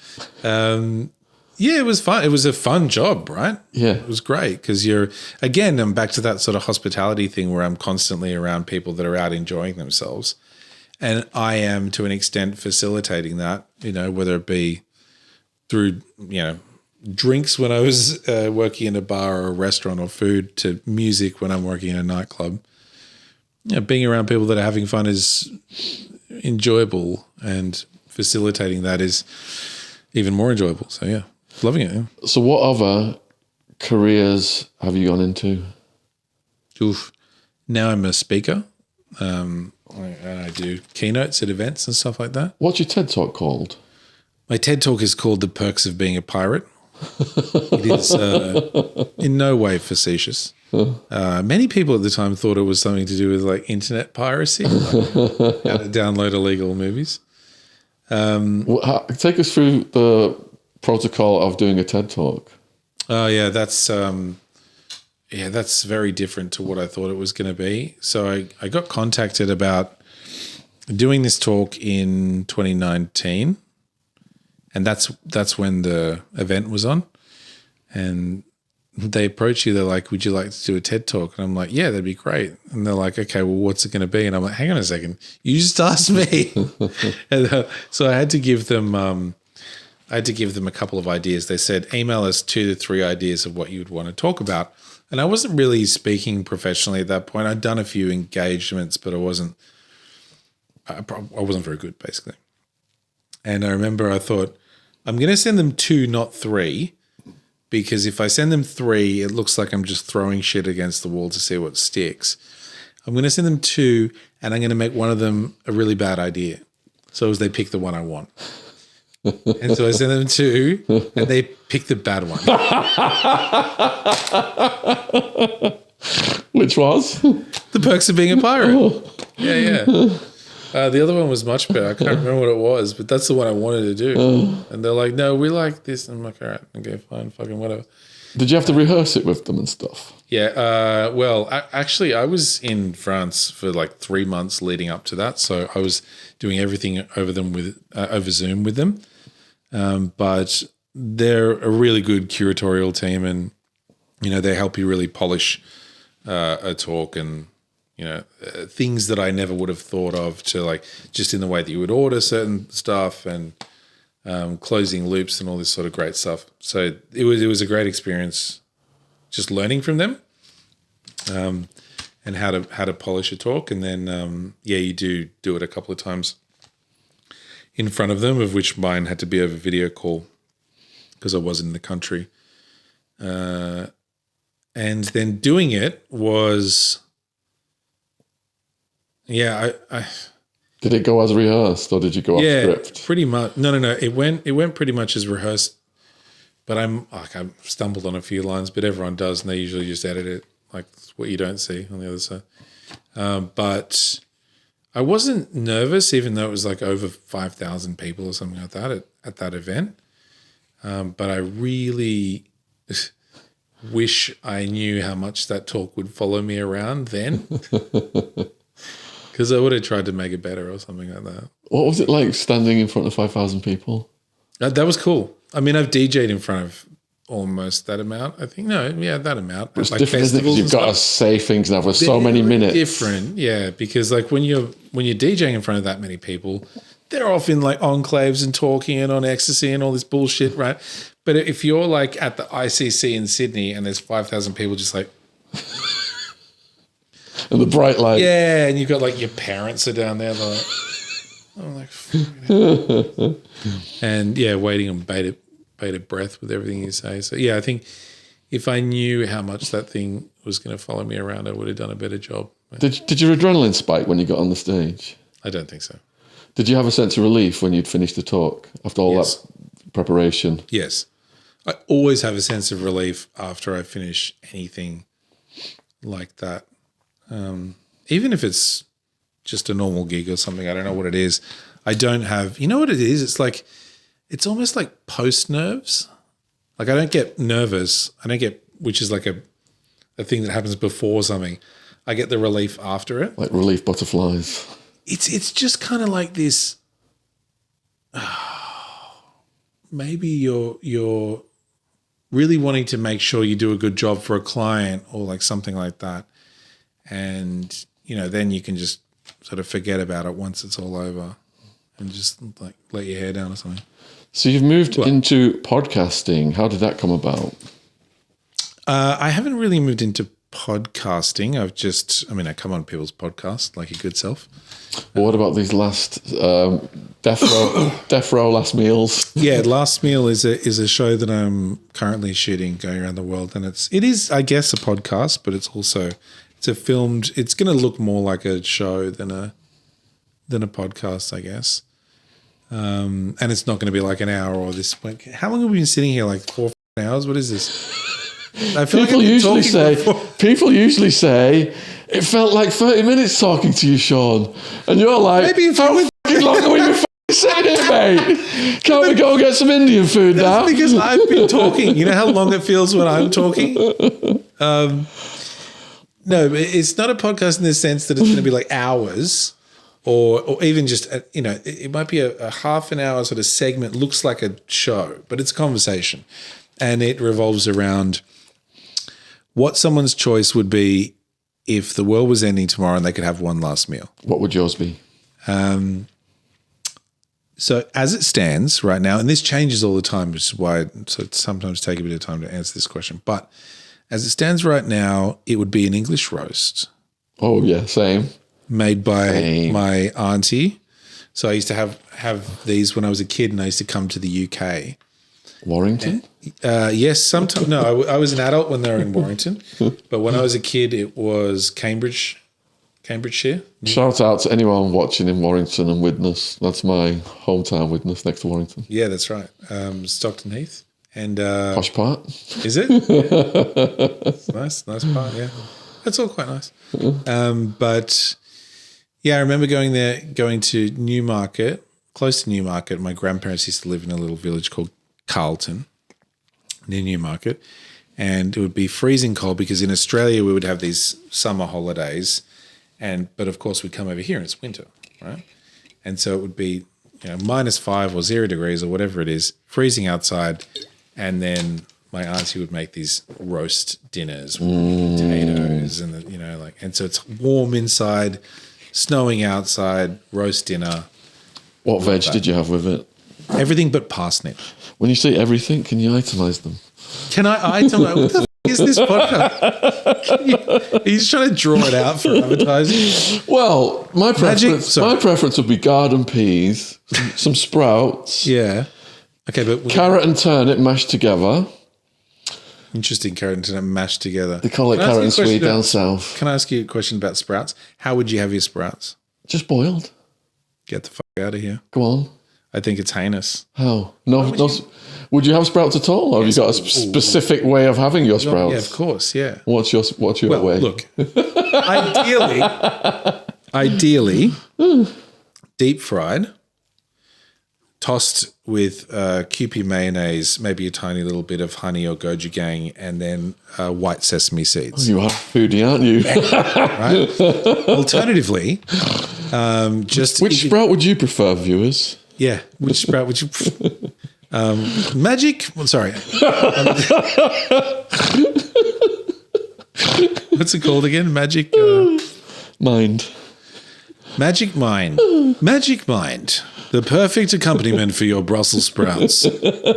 A: It was fun. It was a fun job, right?
B: Yeah.
A: It was great because I'm back to that sort of hospitality thing where I'm constantly around people that are out enjoying themselves. And I am, to an extent, facilitating that, whether it be through, drinks when I was working in a bar or a restaurant, or food, to music when I'm working in a nightclub. Being around people that are having fun is enjoyable, and facilitating that is even more enjoyable. So yeah, loving it. Yeah.
B: So what other careers have you gone into?
A: Now I'm a speaker. I do keynotes at events and stuff like that.
B: What's your TED Talk called?
A: My TED Talk is called The Perks of Being a Pirate. It is in no way facetious. Many people at the time thought it was something to do with like internet piracy, like how to download illegal movies.
B: Take us through the protocol of doing a TED Talk.
A: Oh yeah, that's very different to what I thought it was going to be. So I got contacted about doing this talk in 2019. And that's when the event was on, and they approach you. They're like, "Would you like to do a TED Talk?" And I'm like, "Yeah, that'd be great." And they're like, "Okay, well, what's it going to be?" And I'm like, "Hang on a second, you just asked me." And so I had to give them, a couple of ideas. They said, "Email us 2 to 3 ideas of what you would want to talk about." And I wasn't really speaking professionally at that point. I'd done a few engagements, but I wasn't very good, basically. And I remember I thought, I'm going to send them 2, not 3, because if I send them 3, it looks like I'm just throwing shit against the wall to see what sticks. I'm going to send them 2, and I'm going to make one of them a really bad idea, so as they pick the one I want. And so I sent them 2, and they picked the bad one.
B: Which was?
A: The Perks of Being a Pirate. Yeah. The other one was much better. I can't remember what it was, but that's the one I wanted to do. And they're like, "No, we like this." And I'm like, "All right, okay, fine, fucking whatever."
B: Did you have to rehearse it with them and stuff?
A: Yeah. Actually, I was in France for like 3 months leading up to that, so I was doing everything over Zoom with them. But they're a really good curatorial team, and they help you really polish a talk, and things that I never would have thought of, to like just in the way that you would order certain stuff, and closing loops and all this sort of great stuff. So it was a great experience, just learning from them, and how to polish a talk. And then you do it a couple of times in front of them, of which mine had to be over video call because I wasn't in the country. And then doing it was. Yeah, I
B: did it go as rehearsed, or did you go off script?
A: Pretty much. No. It went pretty much as rehearsed but I've stumbled on a few lines, but everyone does, and they usually just edit it, like what you don't see on the other side. But I wasn't nervous, even though it was like over 5,000 people or something like that at that event. But I really wish I knew how much that talk would follow me around then, because I would have tried to make it better or something like that.
B: What was it like standing in front of 5,000 people?
A: That was cool. I mean, I've DJ'd in front of almost that amount, I think. No, yeah, that amount.
B: It's
A: like
B: different, isn't it? Because you've got to say things now for so many minutes.
A: Different, yeah, because like when you're DJing in front of that many people, they're often like enclaves and talking and on ecstasy and all this bullshit, right? But if you're like at the ICC in Sydney and there's 5,000 people just like...
B: and the bright light.
A: Yeah, and you've got like your parents are down there like... I'm like... and yeah, waiting on bated breath with everything you say. So yeah, I think if I knew how much that thing was going to follow me around, I would have done a better job.
B: Did your adrenaline spike when you got on the stage?
A: I don't think so.
B: Did you have a sense of relief when you'd finished the talk after all that preparation?
A: Yes. I always have a sense of relief after I finish anything like that. Even if it's just a normal gig or something, I don't know what it is. I don't have, you know what it is? It's like, it's almost like post nerves. Like I don't get nervous. I don't get, which is like a thing that happens before something. I get the relief after it.
B: Like relief butterflies.
A: It's just kind of like this. Maybe you're really wanting to make sure you do a good job for a client or like something like that, and then you can just sort of forget about it once it's all over, and just like let your hair down or something.
B: So you've moved into podcasting. How did that come about?
A: I haven't really moved into podcasting. I come on people's podcasts like a good self.
B: Well, what about these last Death Row Last Meals? Yeah,
A: Last Meal is a show that I'm currently shooting, going around the world, and it is I guess a podcast, but it's a filmed. It's going to look more like a show than a podcast, I guess. And it's not going to be like an hour or this. How long have we been sitting here? Like 4 hours? What is this? I feel
B: people usually say it felt like 30 minutes talking to you, Sean, and you're like, maybe how fucking long are we been sitting here, mate? Can't we go get some Indian food now?
A: That's because I've been talking. You know how long it feels when I'm talking? No, it's not a podcast in the sense that it's going to be like hours, or even just it might be a half an hour sort of segment. Looks like a show, but it's a conversation, and it revolves around what someone's choice would be if the world was ending tomorrow and they could have one last meal.
B: What would yours be?
A: So as it stands right now, and this changes all the time, which is why so it sometimes take a bit of time to answer this question, but as it stands right now, it would be an English roast.
B: Oh, yeah, same.
A: Made by my auntie. So I used to have these when I was a kid, and I used to come to the UK.
B: Warrington?
A: Yes, sometimes. No, I was an adult when they were in Warrington, but when I was a kid, it was Cambridgeshire.
B: Shout out to anyone watching in Warrington and Widnes. That's my hometown, Widnes, next to Warrington.
A: Yeah, that's right. Stockton Heath. And
B: posh part.
A: Is it? Yeah. Nice part, yeah. That's all quite nice. But yeah, I remember going to Newmarket, close to Newmarket. My grandparents used to live in a little village called Carlton near Newmarket, and it would be freezing cold because in Australia we would have these summer holidays, but of course we'd come over here and it's winter, right? And so it would be -5 or 0 degrees or whatever it is, freezing outside, and then my auntie would make these roast dinners with potatoes and and so it's warm inside, snowing outside, roast dinner.
B: What veg did you have with it?
A: Everything but parsnip.
B: When you say everything, can you itemize them?
A: Can I itemize? What the f*** is this podcast? Are you just trying to draw it out for advertising?
B: Well, my preference would be garden peas, some sprouts.
A: Yeah. Okay, but
B: carrot and turnip mashed together.
A: Interesting, carrot and turnip mashed together.
B: They call it carrot and sweet down south.
A: Can I ask you a question about sprouts? How would you have your sprouts?
B: Just boiled.
A: Get the fuck out of here.
B: Go on.
A: I think it's heinous.
B: How? No. Would you have sprouts at all, or have you got a specific way of having your sprouts?
A: Yeah, of course, yeah.
B: What's your way?
A: Look, ideally, deep fried, tossed with Kewpie mayonnaise, maybe a tiny little bit of honey or gochujang, and then white sesame seeds.
B: You are a foodie, aren't you?
A: Right? Alternatively,
B: which sprout would you prefer, viewers?
A: Yeah, which sprout would you? Magic. Well, sorry. What's it called again? Magic
B: Mind.
A: Magic Mind. Magic Mind. The perfect accompaniment for your Brussels sprouts.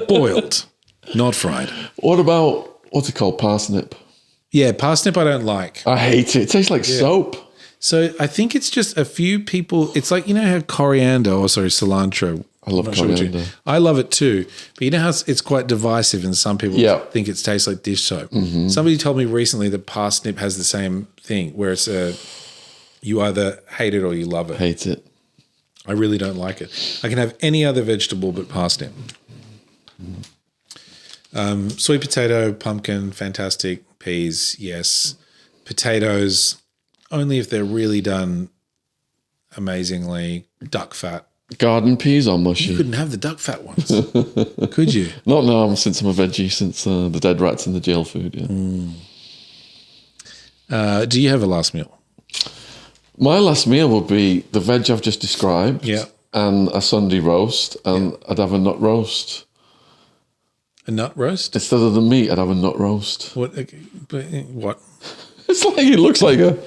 A: Boiled, not fried.
B: What about, what's it called, parsnip?
A: Yeah, parsnip I don't like.
B: I hate it. It tastes like soap.
A: So I think it's just a few people. It's like, you know how cilantro.
B: I love coriander.
A: I love it too. But you know how it's quite divisive and some people think it tastes like dish soap. Mm-hmm. Somebody told me recently that parsnip has the same thing where it's you either hate it or you love it.
B: Hate it.
A: I really don't like it. I can have any other vegetable but parsnip. Sweet potato, pumpkin, fantastic. Peas, yes. Potatoes, only if they're really done amazingly. Duck fat.
B: Garden peas or mushy?
A: You couldn't have the duck fat ones, could you?
B: Not now, since I'm a veggie, since the dead rats and the jail food,
A: Do you have a last meal?
B: My last meal would be the veg I've just described and a Sunday roast, and I'd have a nut roast.
A: A nut roast?
B: Instead of the meat, I'd have a nut roast.
A: What?
B: It's like, it looks like a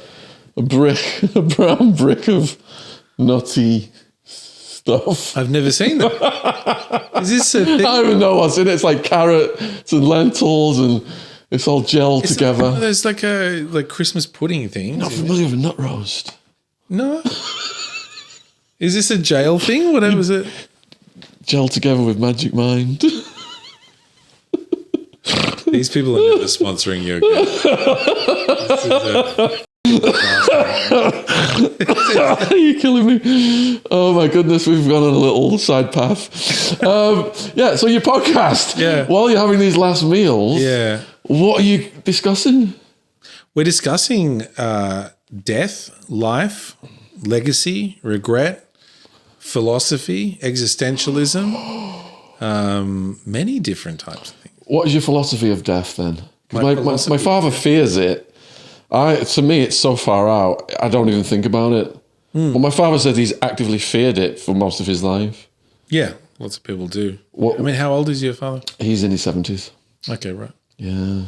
B: brick, a brown brick of nutty stuff.
A: I've never seen that. Is this a thing?
B: I don't even know what's in it. It's like carrots and lentils, and it's all gelled together.
A: There's like Christmas pudding thing.
B: Not familiar with a nut roast?
A: No. Is this a jail thing? What was it?
B: Gelled together with Magic Mind.
A: These people are never sponsoring you again.
B: Are you killing me? Oh my goodness, we've gone on a little side path. So your podcast.
A: Yeah.
B: While you're having these last meals, what are you discussing?
A: We're discussing death, life, legacy, regret, philosophy, existentialism, many different types of things.
B: What is your philosophy of death then? My father fears it. To me, it's so far out, I don't even think about it. But my father said he's actively feared it for most of his life.
A: Yeah, lots of people do. How old is your father?
B: He's in his 70s.
A: Okay, right.
B: Yeah.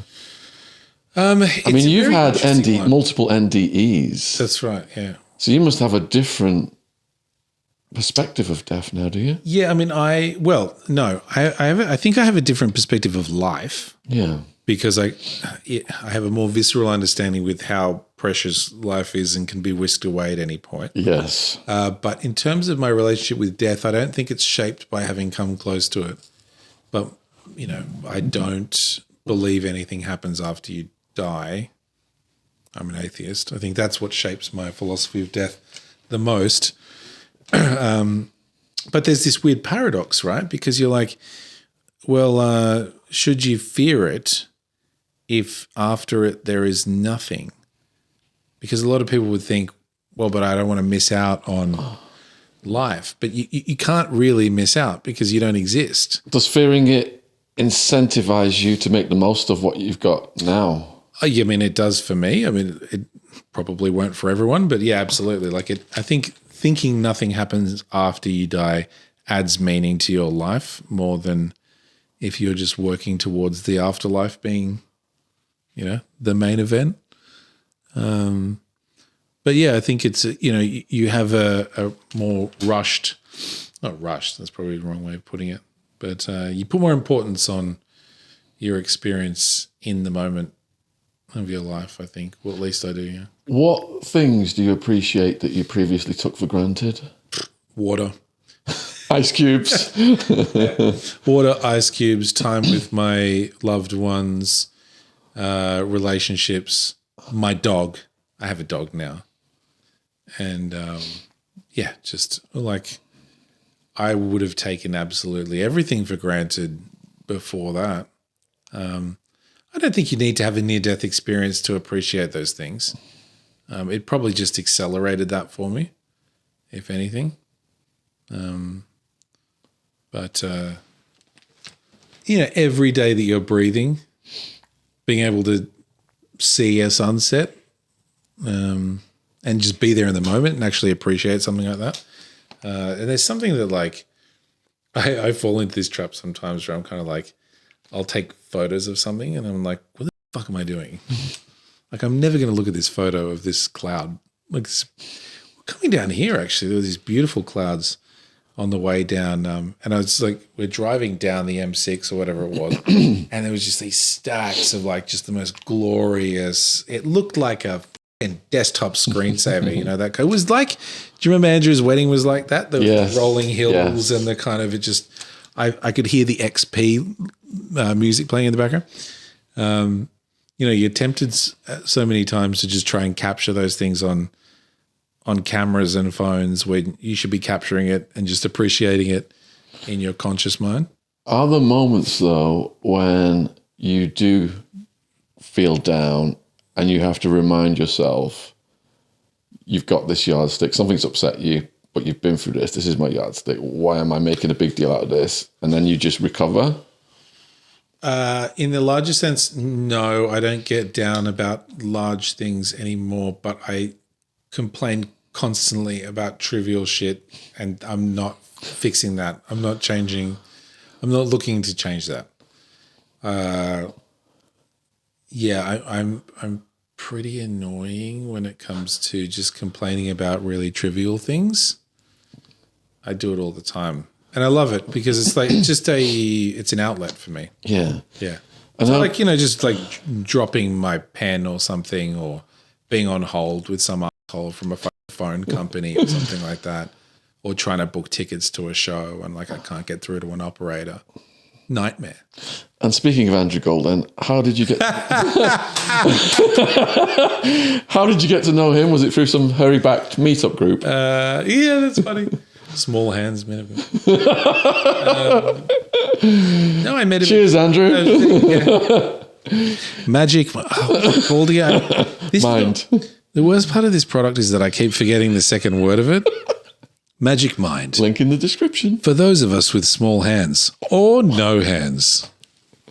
B: You've had multiple NDEs.
A: That's right, yeah.
B: So you must have a different perspective of death now, do you?
A: Yeah, I think I have a different perspective of life.
B: Yeah.
A: Because I have a more visceral understanding with how precious life is and can be whisked away at any point.
B: Yes.
A: But in terms of my relationship with death, I don't think it's shaped by having come close to it. But, I don't believe anything happens after you die. I'm an atheist. I think that's what shapes my philosophy of death the most. But there's this weird paradox, right? Because you're like, well, should you fear it if after it there is nothing? Because a lot of people would think, well, but I don't want to miss out on life. But you can't really miss out because you don't exist.
B: Does fearing it incentivize you to make the most of what you've got now?
A: It does for me. It probably won't for everyone, but yeah, absolutely. I think thinking nothing happens after you die adds meaning to your life more than if you're just working towards the afterlife being, the main event. But yeah, I think it's, you have a more not rushed, that's probably the wrong way of putting it, but you put more importance on your experience in the moment of your life, I think. Well, at least I do, yeah.
B: What things do you appreciate that you previously took for granted?
A: Water.
B: Ice cubes.
A: Water, ice cubes, time with my loved ones, relationships, my dog. I have a dog now. And just like I would have taken absolutely everything for granted before that. I don't think you need to have a near-death experience to appreciate those things. It probably just accelerated that for me, if anything. But every day that you're breathing, being able to see a sunset and just be there in the moment and actually appreciate something like that. And there's something that like I fall into this trap sometimes where I'm kind of like, I'll take photos of something and I'm like, what the fuck am I doing? Like, I'm never going to look at this photo of this cloud. Like, coming down here, actually, there were these beautiful clouds on the way down. And I was like, we're driving down the M6 or whatever it was. And there was just these stacks of like just the most glorious, it looked like a desktop screensaver, that it was like, do you remember Andrew's wedding was like that? The rolling hills and the kind of, it just, I could hear the XP music playing in the background. You're tempted so many times to just try and capture those things on cameras and phones when you should be capturing it and just appreciating it in your conscious mind.
B: Are there moments, though, when you do feel down and you have to remind yourself you've got this yardstick, something's upset you, but you've been through this is my yardstick, why am I making a big deal out of this? And then you just recover?
A: In the larger sense, no, I don't get down about large things anymore, but I complain constantly about trivial shit and I'm not fixing that. I'm not looking to change that. I'm pretty annoying when it comes to just complaining about really trivial things. I do it all the time. And I love it because it's like it's an outlet for me.
B: Yeah.
A: Yeah. It's like, just like dropping my pen or something or being on hold with some asshole from a phone company or something like that, or trying to book tickets to a show and like I can't get through to an operator. Nightmare. And
B: speaking of Andrew Golden, how did you get to know him? Was it through some hurry-backed meetup group?
A: Yeah, that's funny. Small hands, man. No, I met him.
B: Cheers, Andrew.
A: Magic. Called again.
B: Mind.
A: The worst part of this product is that I keep forgetting the second word of it. Magic Mind.
B: Link in the description.
A: For those of us with small hands or no hands.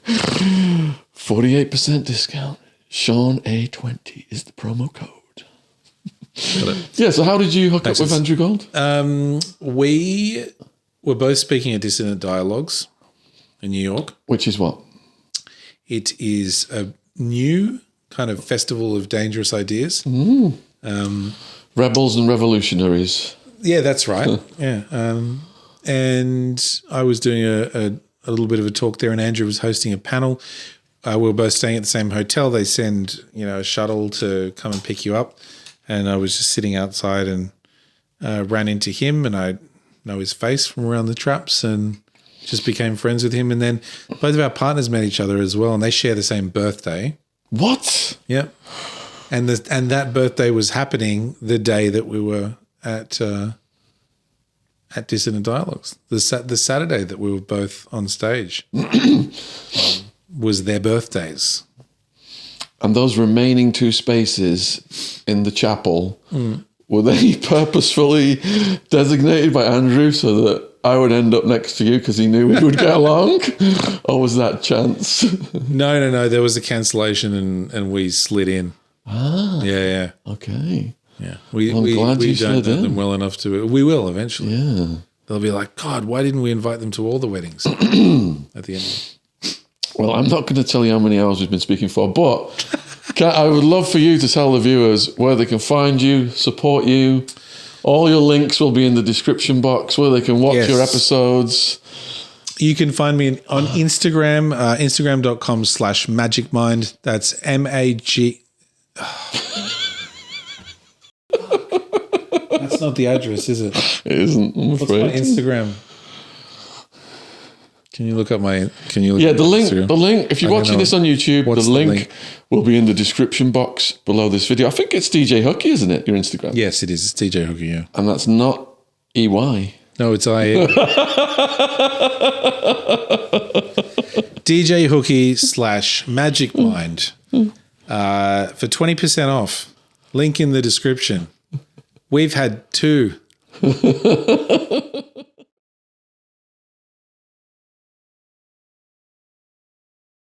B: 48% discount. Sean A20 is the promo code. Yeah, so how did you hook up with Andrew Gold?
A: We were both speaking at Dissonant Dialogues in New York.
B: Which is what?
A: It is a new kind of festival of dangerous ideas.
B: Rebels and revolutionaries.
A: Yeah, that's right. Yeah. And I was doing a little bit of a talk there and Andrew was hosting a panel. We were both staying at the same hotel. They send, a shuttle to come and pick you up. And I was just sitting outside and ran into him and I know his face from around the traps and just became friends with him. And then both of our partners met each other as well and they share the same birthday.
B: What?
A: Yep. And that birthday was happening the day that we were at Dissonant Dialogues. The Saturday that we were both on stage was their birthdays.
B: And those remaining 2 spaces in the chapel, were they purposefully designated by Andrew so that I would end up next to you because he knew we would get along? Or was that chance?
A: No. There was a cancellation and we slid in.
B: Ah.
A: Yeah.
B: Okay.
A: Yeah.
B: I'm glad you
A: don't
B: slid
A: know
B: in.
A: them well enough to. We will eventually.
B: Yeah.
A: They'll be like, God, why didn't we invite them to all the weddings at the end?
B: Well, I'm not going to tell you how many hours we've been speaking for, but I would love for you to tell the viewers where they can find you, support you. All your links will be in the description box where they can watch your episodes.
A: You can find me on Instagram, instagram.com/magicmind. That's MAG. That's not the address, is it?
B: It isn't, I'm afraid.
A: What's my Instagram? Can you look up my?
B: The link. If you're watching this on YouTube, the link will be in the description box below this video. I think it's DJ Hookie, isn't it? Your Instagram.
A: Yes, it is. It's DJ Hookie. Yeah,
B: and that's not EY.
A: No, it's I am. DJ Hookie / Magic Mind for 20% off. Link in the description. We've had 2.